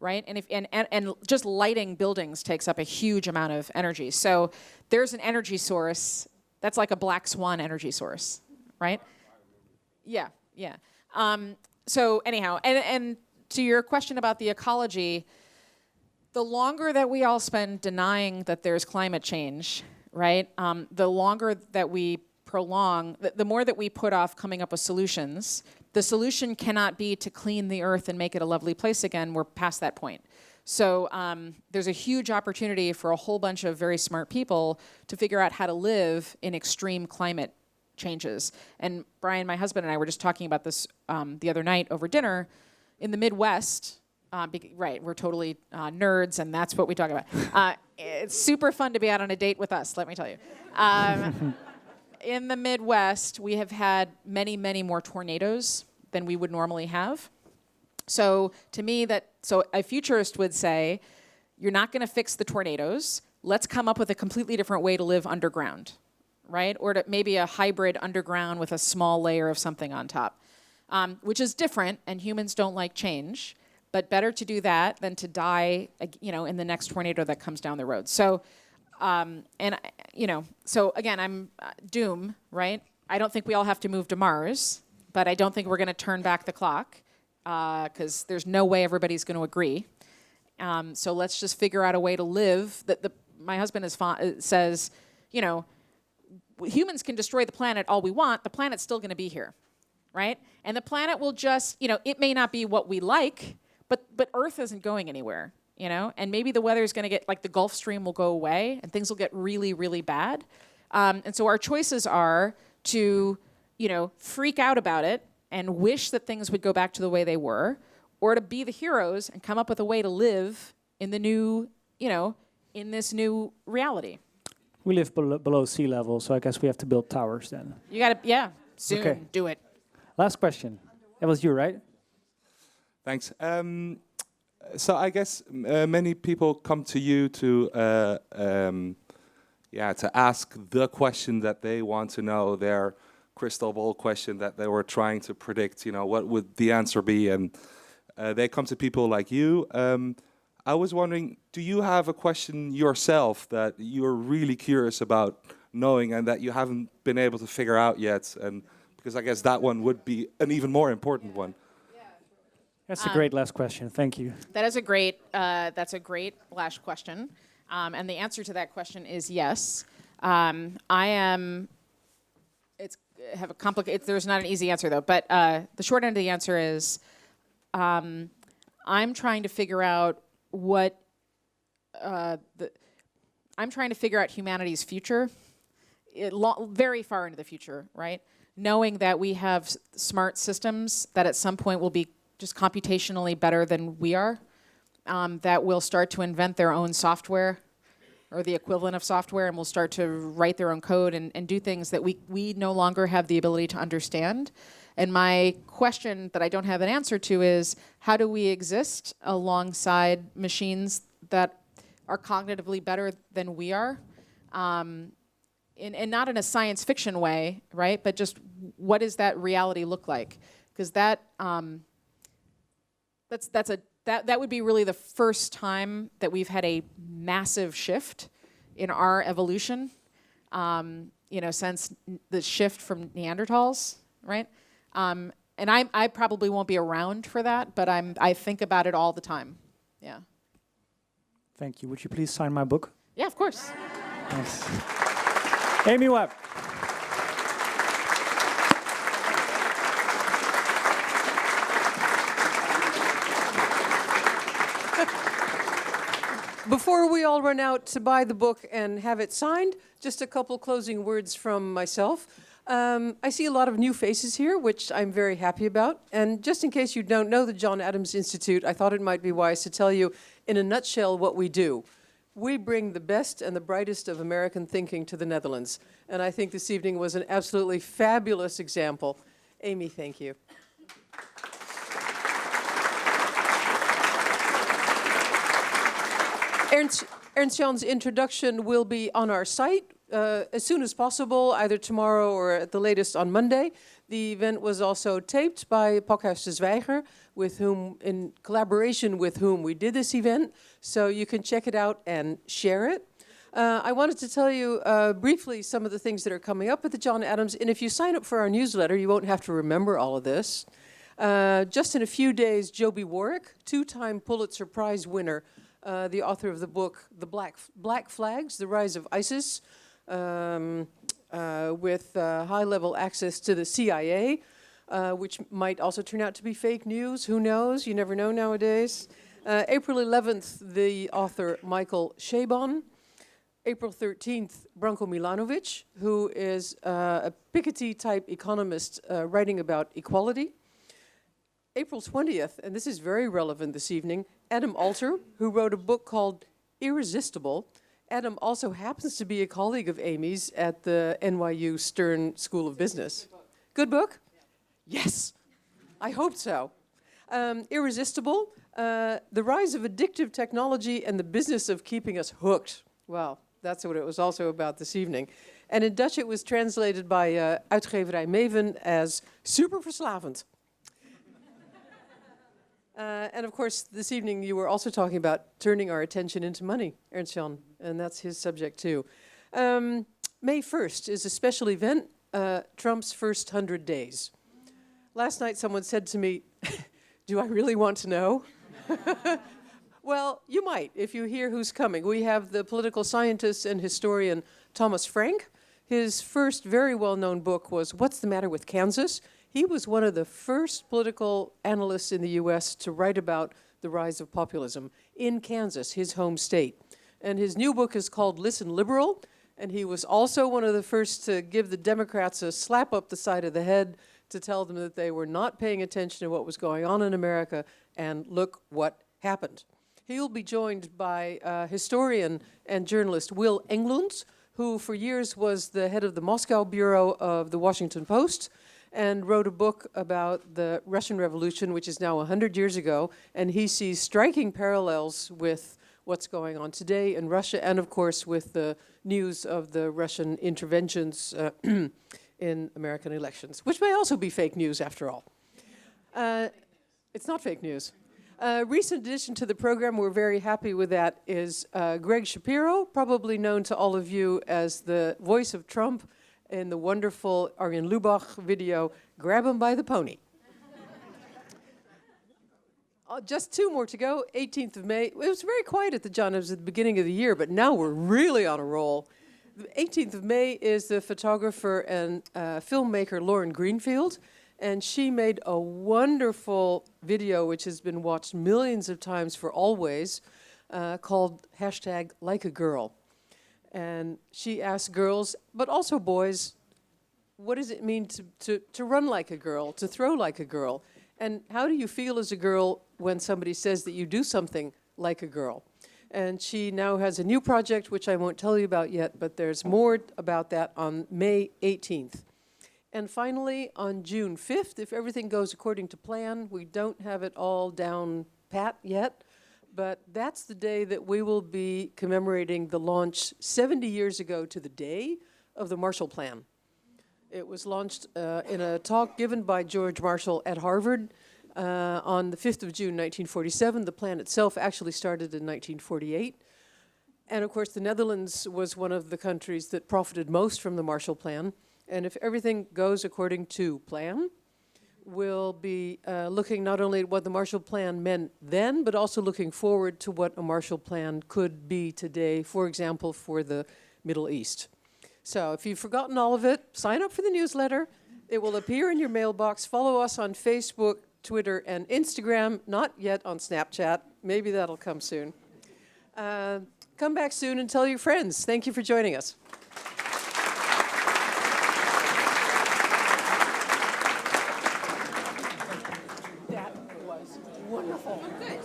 right? And just lighting buildings takes up a huge amount of energy. So there's an energy source that's like a black swan energy source, right? Yeah. So anyhow, and to your question about the ecology, the longer that we all spend denying that there's climate change, right? The longer that we prolong, the more that we put off coming up with solutions. The solution cannot be to clean the earth and make it a lovely place again. We're past that point. So there's a huge opportunity for a whole bunch of very smart people to figure out how to live in extreme climate changes. And Brian, my husband, and I were just talking about this the other night over dinner. In the Midwest, right, we're totally nerds, and that's what we talk about. It's super fun to be out on a date with us, let me tell you. In the Midwest, we have had many, many more tornadoes than we would normally have. So to me, so a futurist would say, you're not going to fix the tornadoes. Let's come up with a completely different way to live underground, right? Or maybe a hybrid underground with a small layer of something on top, which is different, and humans don't like change. But better to do that than to die, in the next tornado that comes down the road. So, so again, I'm doom, right? I don't think we all have to move to Mars, but I don't think we're going to turn back the clock, because there's no way everybody's going to agree. So let's just figure out a way to live. My husband says, humans can destroy the planet all we want. The planet's still going to be here, right? And the planet will just, it may not be what we like, but Earth isn't going anywhere, and maybe the weather's going to get, like the Gulf Stream will go away and things will get really, really bad. And so our choices are to, freak out about it and wish that things would go back to the way they were, or to be the heroes and come up with a way to live in the new, in this new reality. We live below sea level, so I guess we have to build towers then. You got to, soon, Okay. Do it. Last question. That was you, right? Thanks. So I guess many people come to you to ask the question that they want to know, their crystal ball question that they were trying to predict. What would the answer be? And they come to people like you. I was wondering, do you have a question yourself that you're really curious about knowing and that you haven't been able to figure out yet? And because I guess that one would be an even more important one. That's a great last question. Thank you. That's a great last question. And the answer to that question is yes. There's not an easy answer though, but the short end of the answer is I'm trying to figure out what I'm trying to figure out humanity's future, very far into the future, right? Knowing that we have smart systems that at some point will be just computationally better than we are, that will start to invent their own software or the equivalent of software, and will start to write their own code and do things that we no longer have the ability to understand. And my question that I don't have an answer to is, how do we exist alongside machines that are cognitively better than we are? And not in a science fiction way, right? But just what does that reality look like? Because that would be really the first time that we've had a massive shift in our evolution, since the shift from Neanderthals, right? And I probably won't be around for that, but I think about it all the time. Yeah. Thank you. Would you please sign my book? Yeah, of course. Thanks. Amy Webb. Before we all run out to buy the book and have it signed, just a couple closing words from myself. I see a lot of new faces here, which I'm very happy about. And just in case you don't know the John Adams Institute, I thought it might be wise to tell you in a nutshell what we do. We bring the best and the brightest of American thinking to the Netherlands. And I think this evening was an absolutely fabulous example. Amy, thank you. Ernst Jan's introduction will be on our site as soon as possible, either tomorrow or at the latest on Monday. The event was also taped by Pakhuis Zwijger, in collaboration with whom we did this event. So you can check it out and share it. I wanted to tell you briefly some of the things that are coming up at the John Adams. And if you sign up for our newsletter, you won't have to remember all of this. Just in a few days, Joby Warwick, two-time Pulitzer Prize winner, the author of the book The Black Flags, The Rise of ISIS, with high-level access to the CIA, which might also turn out to be fake news. Who knows? You never know nowadays. April 11th, the author Michael Chabon. April 13th, Branko Milanovic, who is a Piketty-type economist writing about equality. April 20th, and this is very relevant this evening, Adam Alter, who wrote a book called Irresistible. Adam also happens to be a colleague of Amy's at the NYU Stern School of Business. Good book? Yes, I hope so. Irresistible, the rise of addictive technology and the business of keeping us hooked. Well, that's what it was also about this evening. And in Dutch it was translated by uitgeverij Maven as super verslavend. And of course, this evening you were also talking about turning our attention into money, Ernst Jan, and that's his subject too. May 1st is a special event, Trump's first 100 days. Last night someone said to me, do I really want to know? Well, you might if you hear who's coming. We have the political scientist and historian Thomas Frank. His first very well-known book was What's the Matter with Kansas? He was one of the first political analysts in the US to write about the rise of populism in Kansas, his home state. And his new book is called Listen Liberal, and he was also one of the first to give the Democrats a slap up the side of the head to tell them that they were not paying attention to what was going on in America, and look what happened. He will be joined by historian and journalist Will Englund, who for years was the head of the Moscow bureau of the Washington Post, and wrote a book about the Russian Revolution, which is now 100 years ago, and he sees striking parallels with what's going on today in Russia, and of course with the news of the Russian interventions in American elections, which may also be fake news after all. It's not fake news. Recent addition to the program, we're very happy with that, is Greg Shapiro, probably known to all of you as the voice of Trump in the wonderful Arjen Lubach video, Grab Him by the Pony. Just two more to go, 18th of May. It was very quiet at the John Adams at the beginning of the year, but now we're really on a roll. The 18th of May is the photographer and filmmaker Lauren Greenfield, and she made a wonderful video which has been watched millions of times for always, called #LikeAGirl. And she asked girls, but also boys, what does it mean to run like a girl, to throw like a girl? And how do you feel as a girl when somebody says that you do something like a girl? And she now has a new project, which I won't tell you about yet, but there's more about that on May 18th. And finally, on June 5th, if everything goes according to plan, we don't have it all down pat yet, but that's the day that we will be commemorating the launch 70 years ago to the day of the Marshall Plan. It was launched in a talk given by George Marshall at Harvard on the 5th of June, 1947. The plan itself actually started in 1948. And of course, the Netherlands was one of the countries that profited most from the Marshall Plan. And if everything goes according to plan, we'll be looking not only at what the Marshall Plan meant then, but also looking forward to what a Marshall Plan could be today, for example, for the Middle East. So if you've forgotten all of it, sign up for the newsletter. It will appear in your mailbox. Follow us on Facebook, Twitter, and Instagram. Not yet on Snapchat. Maybe that'll come soon. Come back soon and tell your friends. Thank you for joining us. That was wonderful. Good.